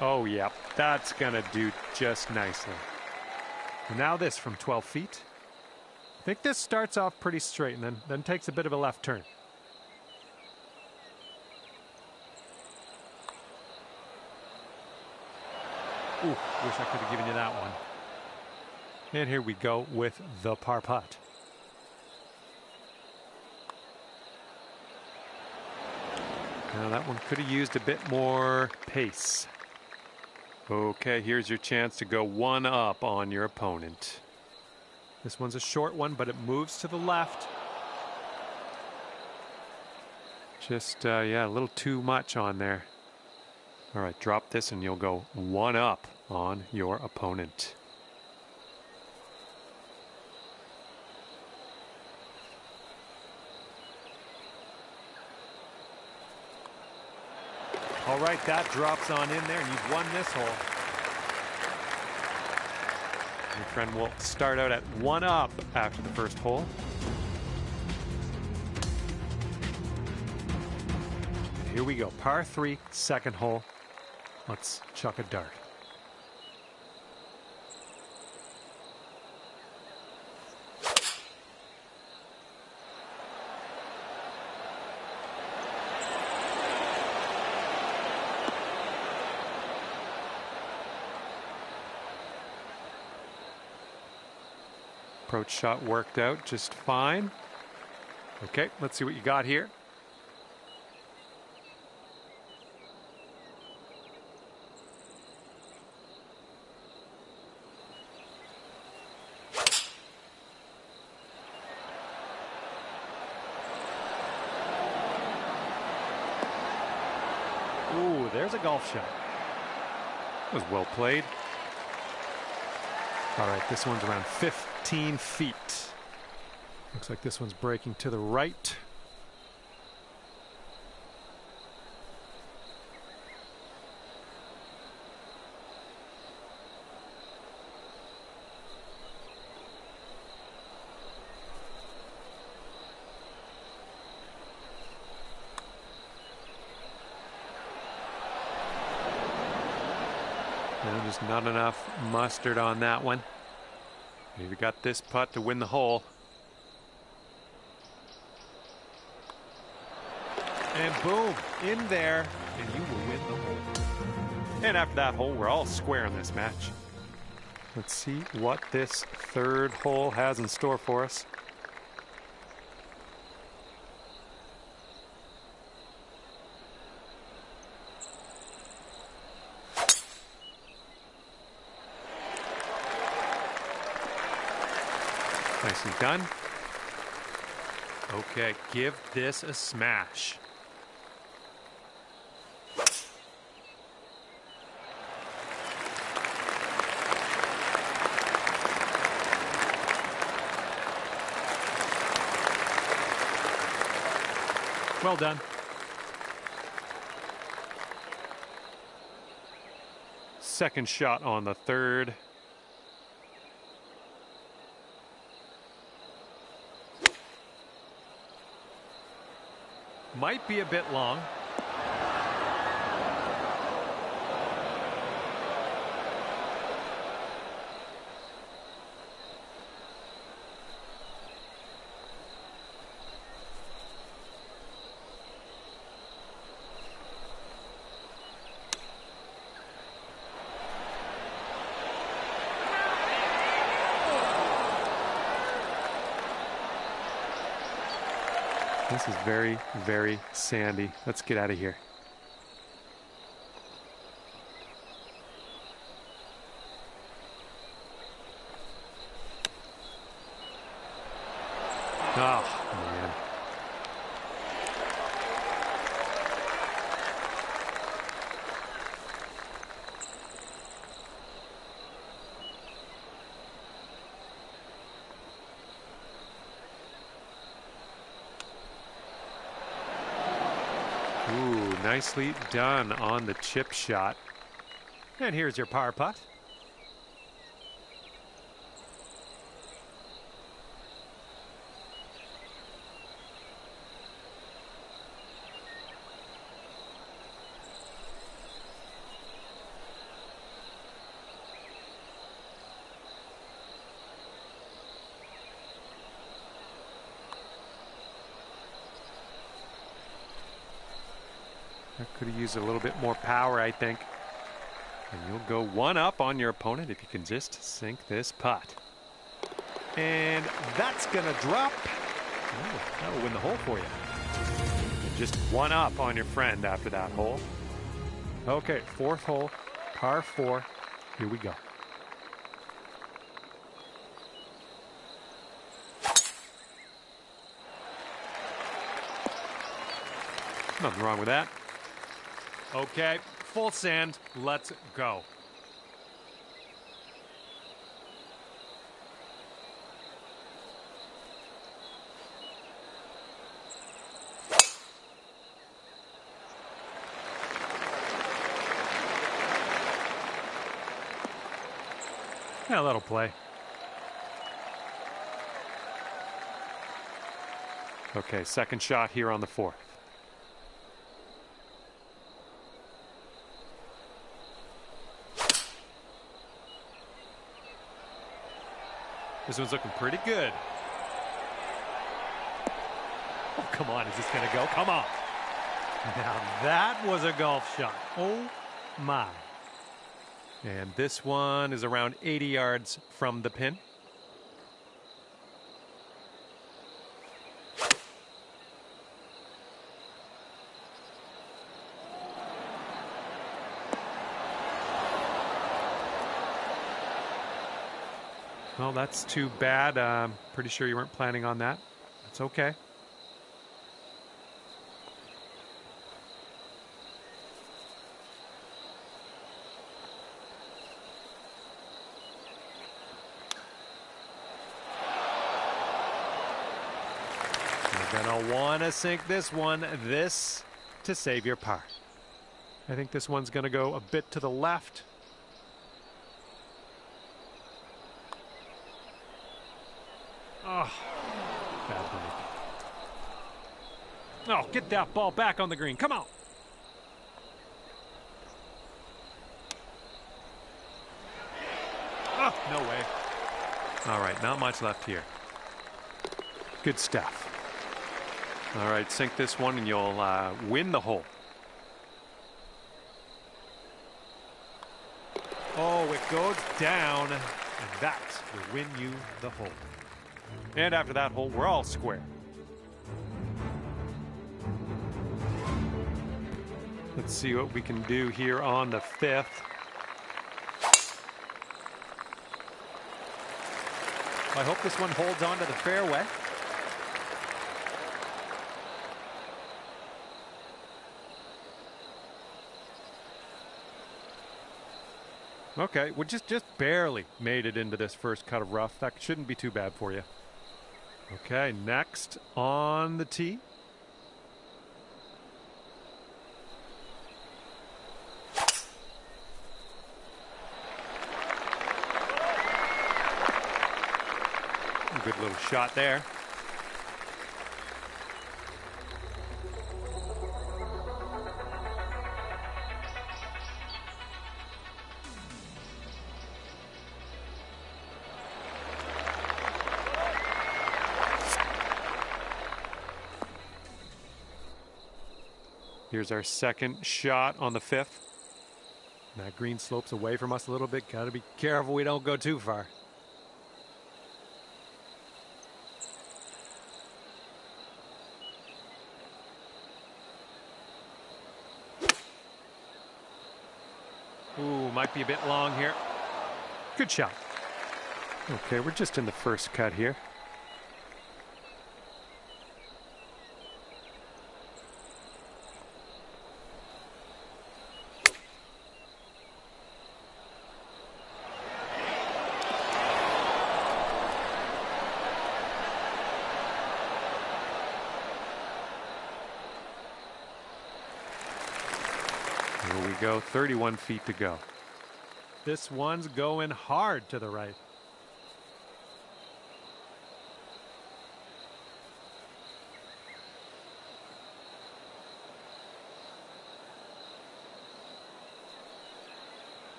Oh, yeah, that's going to do just nicely. And now this from 12 feet. I think this starts off pretty straight and then takes a bit of a left turn. Ooh, wish I could have given you that one. And here we go with the par putt. Now that one could have used a bit more pace. Okay, here's your chance to go one up on your opponent. This one's a short one, but it moves to the left. Just, yeah, a little too much on there. All right, drop this and you'll go one up on your opponent.
All right, that drops on in there, and you've won this hole.
Your friend will start out at one up after the first hole.
Here we go, par 3, second hole. Let's chuck a dart.
Approach shot worked out just fine. Okay, let's see what you got here.
Ooh, there's a golf shot.
That was well played. All right, this one's around 15 feet. Looks like this one's breaking to the right. And just not enough mustard on that one. Maybe got this putt to win the hole.
And boom, in there, and you will win the hole.
And after that hole, we're all square in this match. Let's see what this third hole has in store for us. Nicely done. Okay, give this a smash. Well done. Second shot on the third. Might be a bit long. This is very, very sandy. Let's get out of here. Oh, man. Ooh, nicely done on the chip shot. And here's your par putt. That could have used a little bit more power, I think. And you'll go one up on your opponent if you can just sink this putt. And that's going to drop. Oh, that will win the hole for you. And just one up on your friend after that hole. Okay, fourth hole, par 4. Here we go. Nothing wrong with that. Okay, full sand. Let's go. Yeah, that'll play. Okay, second shot here on the 4th. This one's looking pretty good. Oh, come on. Is this going to go? Come on. Now that was a golf shot. Oh, my. And this one is around 80 yards from the pin. Well, that's too bad. Pretty sure you weren't planning on that. That's okay. You're gonna want to sink this one. This to save your par. I think this one's gonna go a bit to the left. Oh, bad break. Oh, get that ball back on the green. Come on. Oh, no way. All right, not much left here. Good stuff. All right, sink this one and you'll win the hole. Oh, it goes down, and that will win you the hole. And after that hole, we're all square. Let's see what we can do here on the 5th. I hope this one holds on to the fairway. Okay, we just barely made it into this first cut of rough. That shouldn't be too bad for you. Okay, next on the tee. Good little shot there. Here's our second shot on the 5th. That green slopes away from us a little bit. Got to be careful we don't go too far.
Ooh, might be a bit long here. Good shot.
Okay, we're just in the first cut here. Here we go, 31 feet to go.
This one's going hard to the right.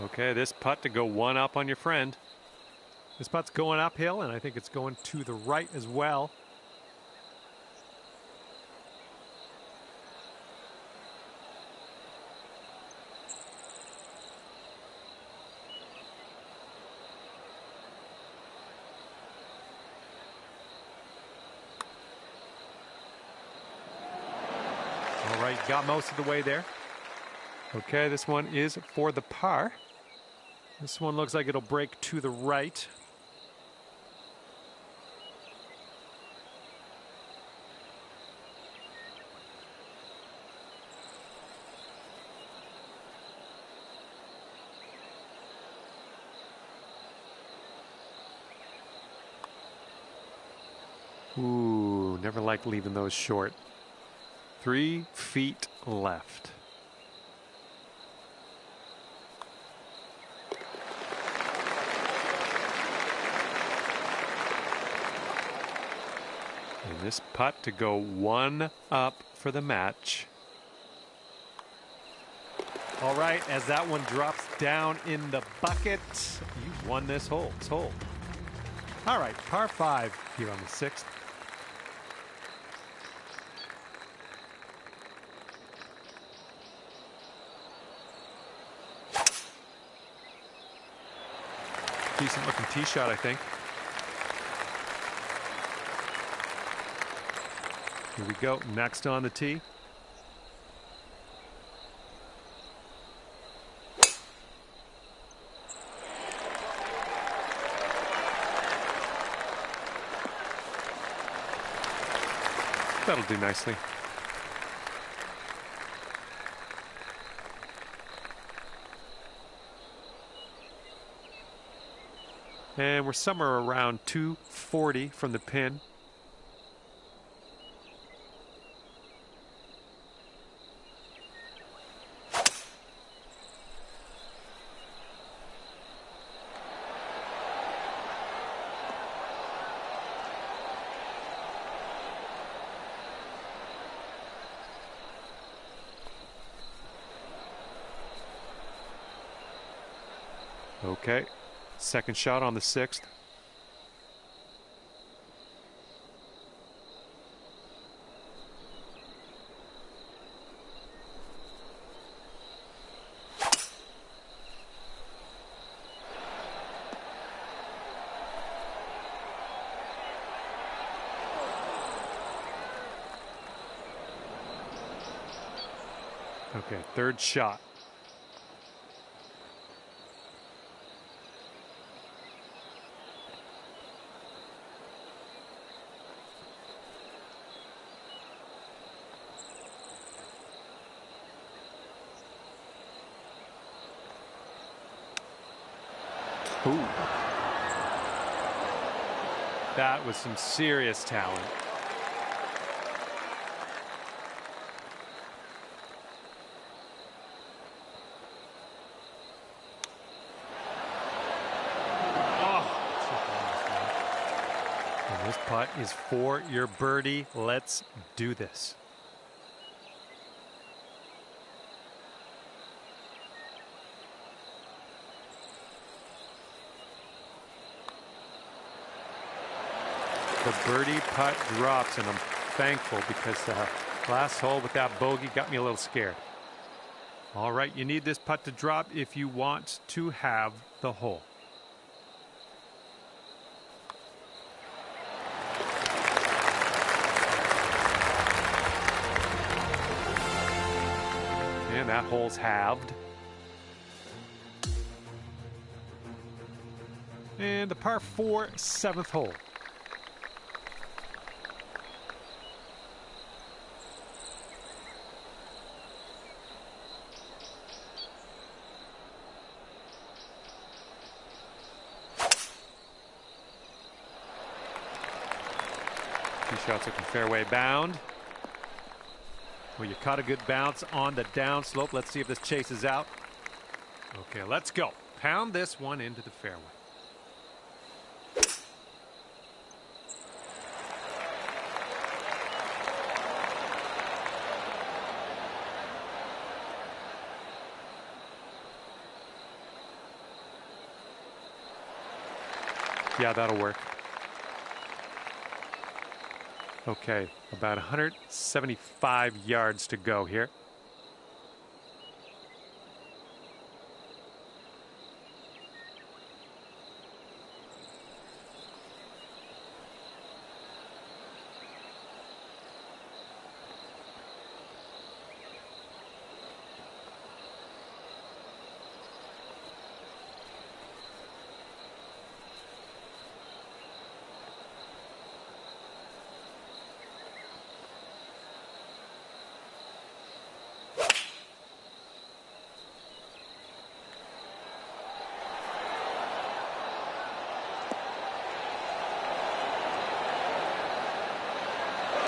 Okay, this putt to go one up on your friend. This putt's going uphill, and I think it's going to the right as well. All right, got most of the way there.
Okay, this one is for the par.
This one looks like it'll break to the right.
Ooh, never like leaving those short. 3 feet left. And this putt to go one up for the match.
All right, as that one drops down in the bucket, you won this hole. All right, par 5 here on the 6th.
Decent looking tee shot, I think.
Here we go, next on the tee.
That'll do nicely. And we're somewhere around 240 from the pin. Okay, second shot on the 6th. Okay, third shot.
Ooh. That was some serious talent. And this putt is for your birdie. Let's do this.
The birdie putt drops, and I'm thankful because last hole with that bogey got me a little scared. All right, you need this putt to drop if you want to have the hole. And that hole's halved. And the par 4 7th hole. Two shots looking fairway bound. Well, you caught a good bounce on the downslope. Let's see if this chases out. Okay, let's go. Pound this one into the fairway. Yeah, that'll work. Okay, about 175 yards to go here.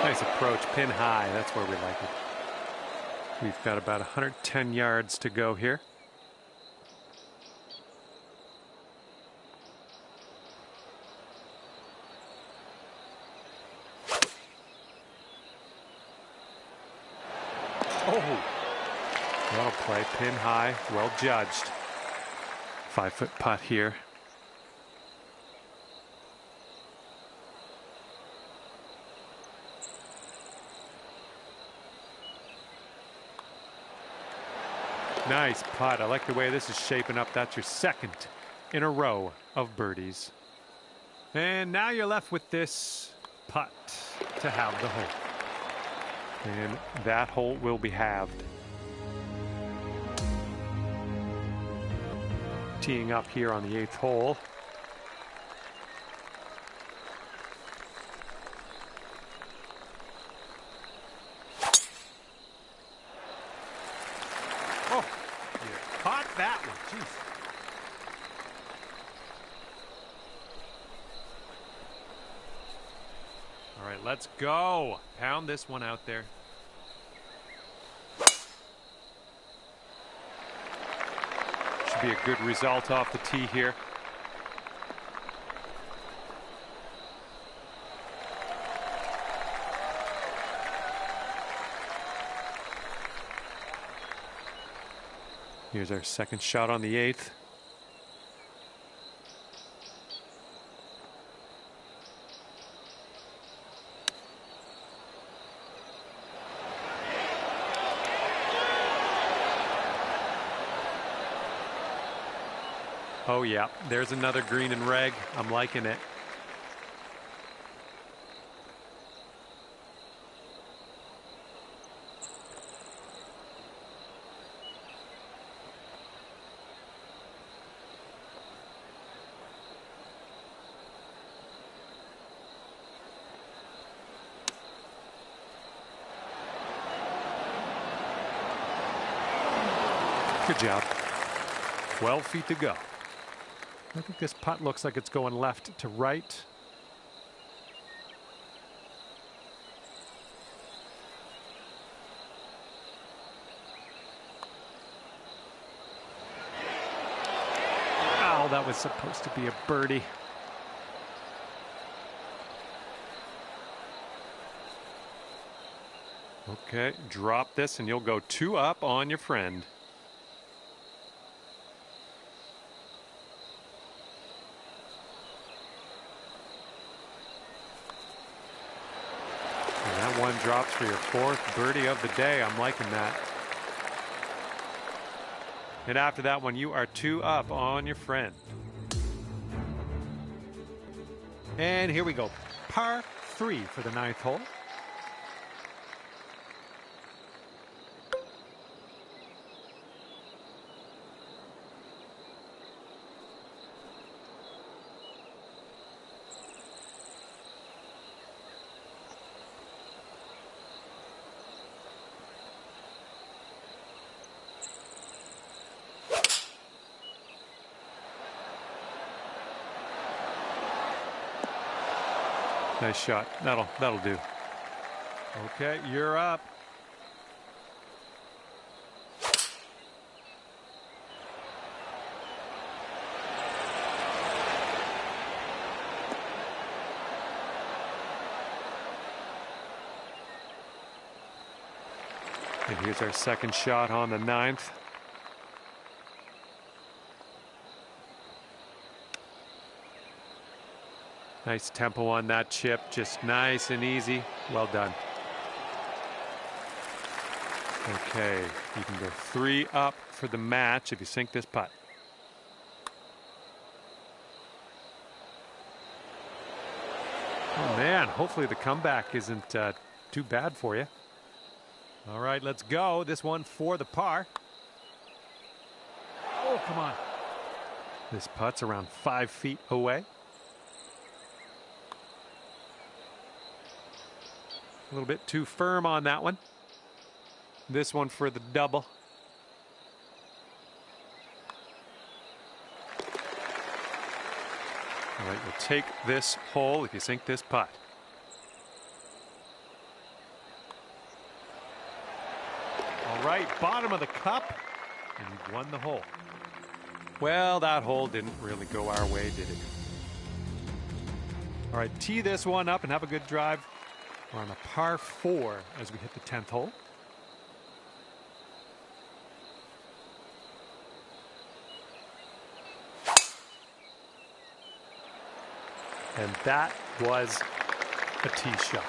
Nice approach, pin high. That's where we like it. We've got about 110 yards to go here. Oh, that'll play, pin high, well judged. 5-foot putt here. Nice putt. I like the way this is shaping up. That's your second in a row of birdies. And now you're left with this putt to have the hole. And that hole will be halved. Teeing up here on the 8th hole. Oh, you caught that one. Jeez. All right, let's go. Pound this one out there. Should be a good result off the tee here. Here's our second shot on the 8th. Oh yeah, there's another green and reg. I'm liking it. Good job. 12 feet to go. I think this putt looks like it's going left to right. Oh, that was supposed to be a birdie. Okay, drop this and you'll go 2 up on your friend. And that one drops for your 4th birdie of the day. I'm liking that. And after that one, you are 2 up on your friend. And here we go. Par 3 for the 9th hole. Nice shot. That'll do. Okay, you're up. And here's our second shot on the 9th. Nice tempo on that chip, just nice and easy. Well done. Okay, you can go 3 up for the match if you sink this putt. Oh man, hopefully the comeback isn't too bad for you. All right, let's go. This one for the par. Oh, come on. This putt's around 5 feet away. A little bit too firm on that one. This one for the double. All right, you'll take this hole if you sink this putt. All right, bottom of the cup, and you've won the hole. Well, that hole didn't really go our way, did it? All right, tee this one up and have a good drive. We're on a par 4 as we hit the 10th hole. And that was a tee shot.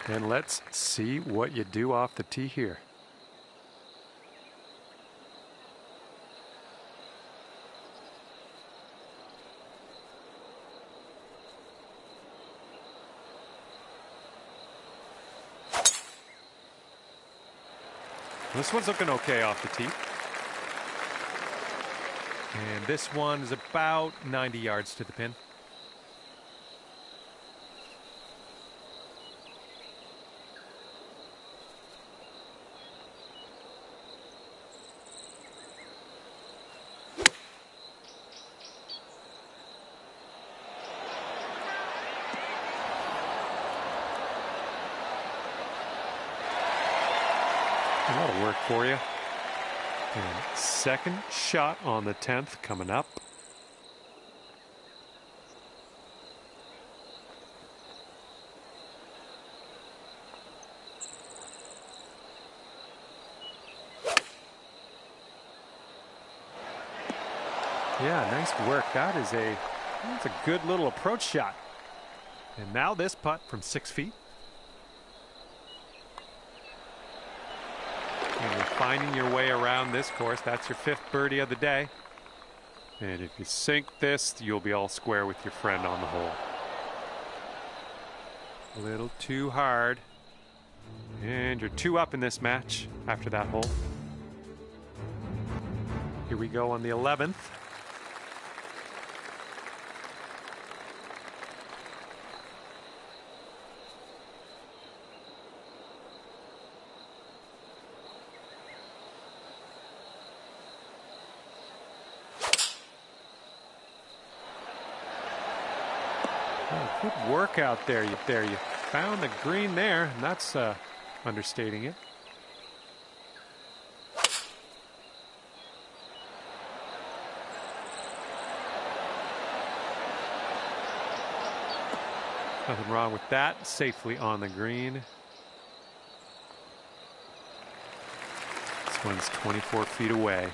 And let's see what you do off the tee here. This one's looking okay off the tee. And this one is about 90 yards to the pin. That'll work for you. And second shot on the 10th coming up. Yeah, nice work. That's a good little approach shot. And now this putt from 6 feet. And you're finding your way around this course. That's your 5th birdie of the day. And if you sink this, you'll be all square with your friend on the hole. A little too hard. And you're 2 up in this match after that hole. Here we go on the 11th. Good work out there. You found the green there, and that's understating it. Nothing wrong with that. Safely on the green. This one's 24 feet away.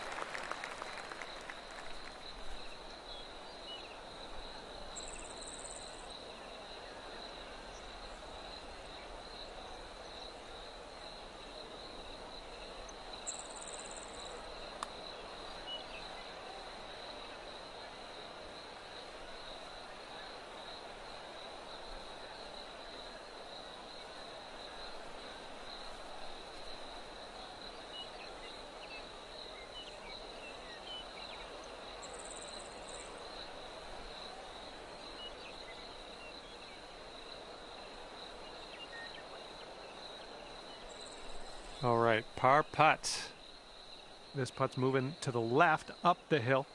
All right, par putt. This putt's moving to the left up the hill.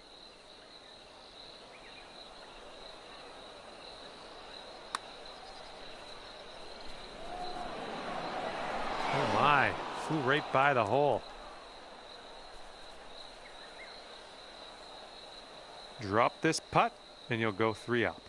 Oh my, flew right by the hole. Drop this putt and you'll go 3 up.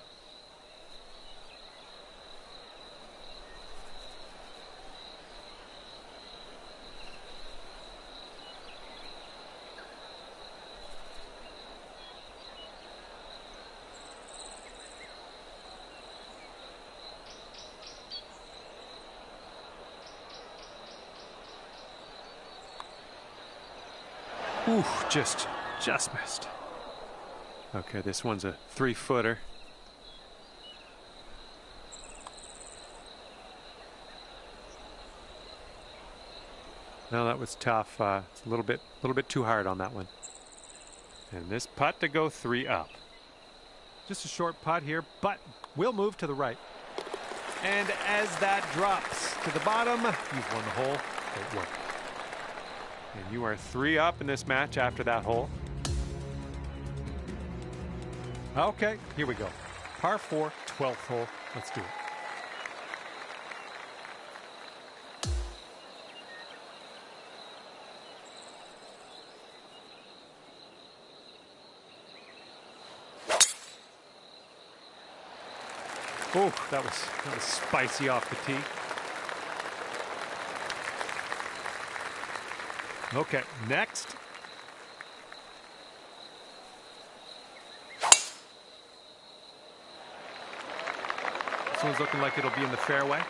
Ooh, just missed. Okay, this one's a 3-footer. No, that was tough. It's a little bit too hard on that one. And this putt to go 3 up. Just a short putt here, but we'll move to the right. And as that drops to the bottom, you've won the hole. Great work. And you are 3 up in this match after that hole. Okay, here we go. Par 4, 12th hole. Let's do it. Oh, that was spicy off the tee. Okay, next. This one's looking like it'll be in the fairway.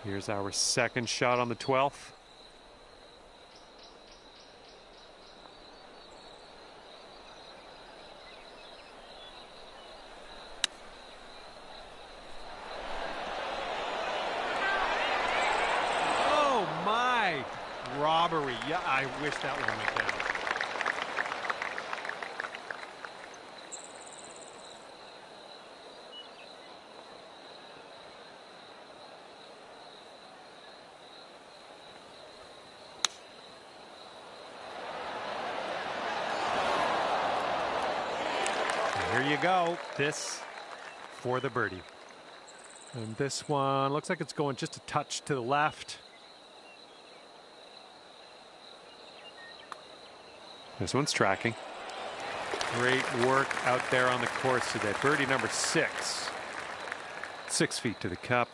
Here's our second shot on the 12th. Robbery. Yeah, I wish that one went down. And here you go. This for the birdie. And this one looks like it's going just a touch to the left. This one's tracking. Great work out there on the course today. Birdie number 6. 6 feet to the cup.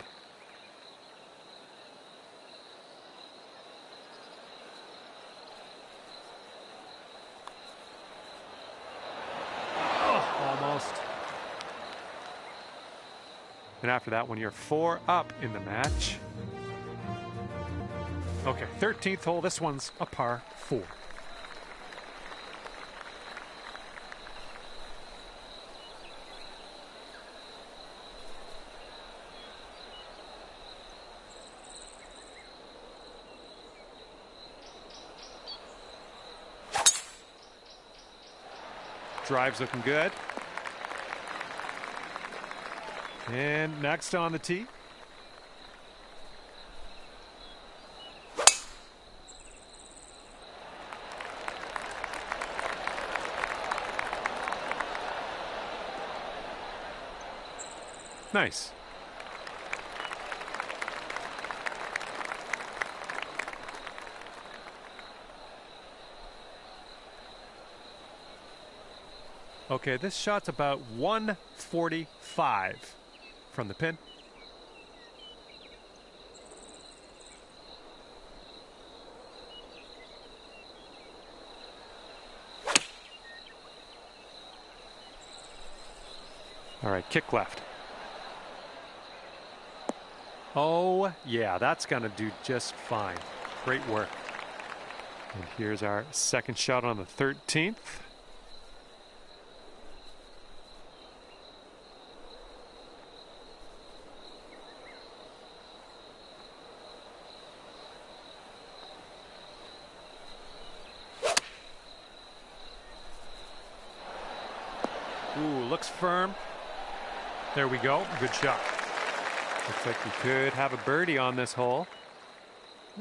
Oh, almost. And after that one, you're 4 up in the match. Okay, 13th hole. This one's a par 4. Drive's looking good. And next on the tee. Nice. Okay, this shot's about 145 from the pin. All right, kick left. Oh, yeah, that's going to do just fine. Great work. And here's our second shot on the 13th.
Ooh, looks firm. There we go. Good shot. Looks like we could have a birdie on this hole.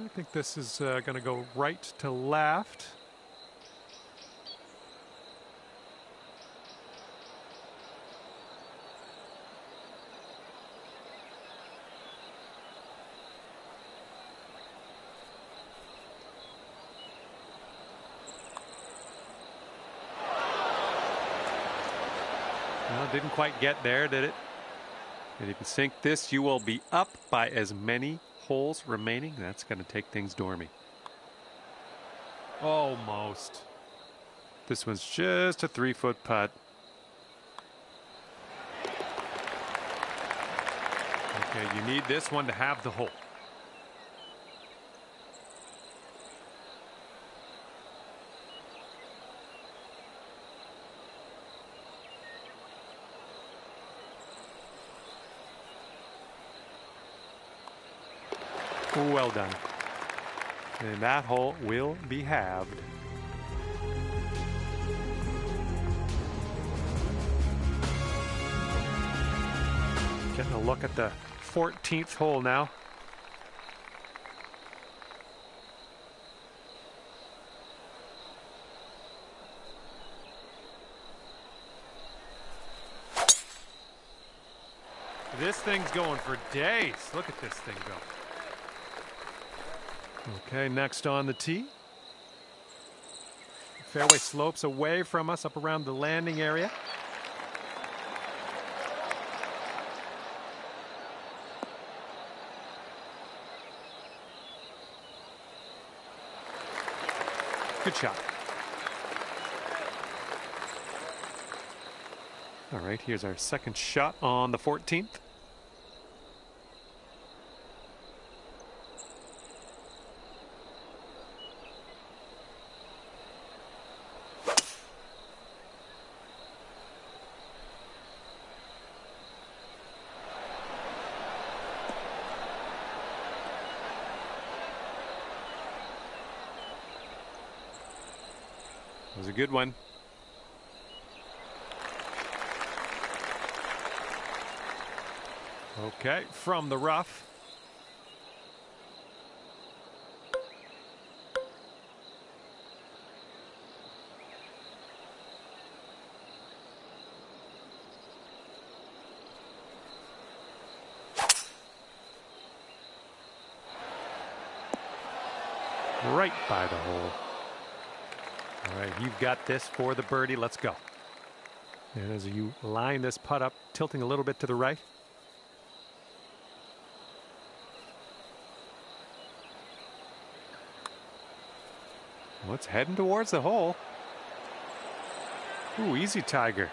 I think this is going to go right to left. Well, didn't quite get there, did it? And if you sink this, you will be up by as many holes remaining. That's going to take things dormy. Almost. This one's just a 3-foot putt. Okay, you need this one to have the hole. Well done. And that hole will be halved. Getting a look at the 14th hole now. This thing's going for days. Look at this thing go. Okay, next on the tee. Fairway slopes away from us up around the landing area. Good shot. All right, here's our second shot on the 14th. Was a good one. Okay, from the rough. Right by the hole. All right, you've got this for the birdie. Let's go. And as you line this putt up, tilting a little bit to the right. Well, it's heading towards the hole. Ooh, easy, Tiger.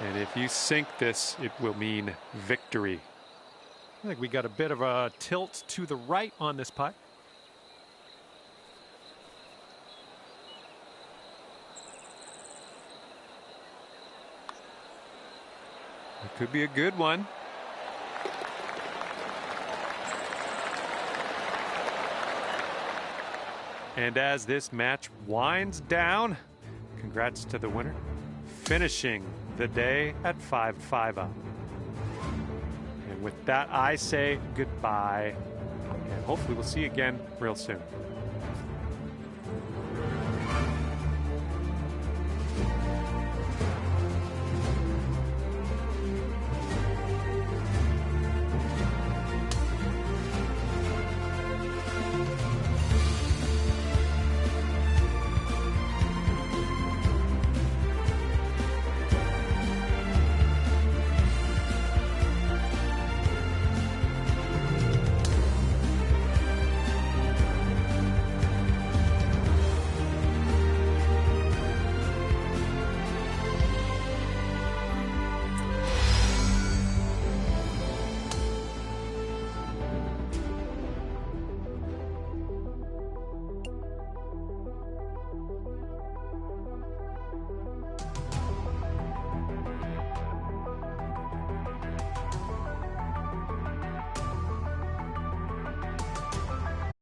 And if you sink this, it will mean victory. I think we got a bit of a tilt to the right on this putt. It could be a good one. And as this match winds down, congrats to the winner, finishing the day at 5-5 up. And with that, I say goodbye, and hopefully we'll see you again real soon.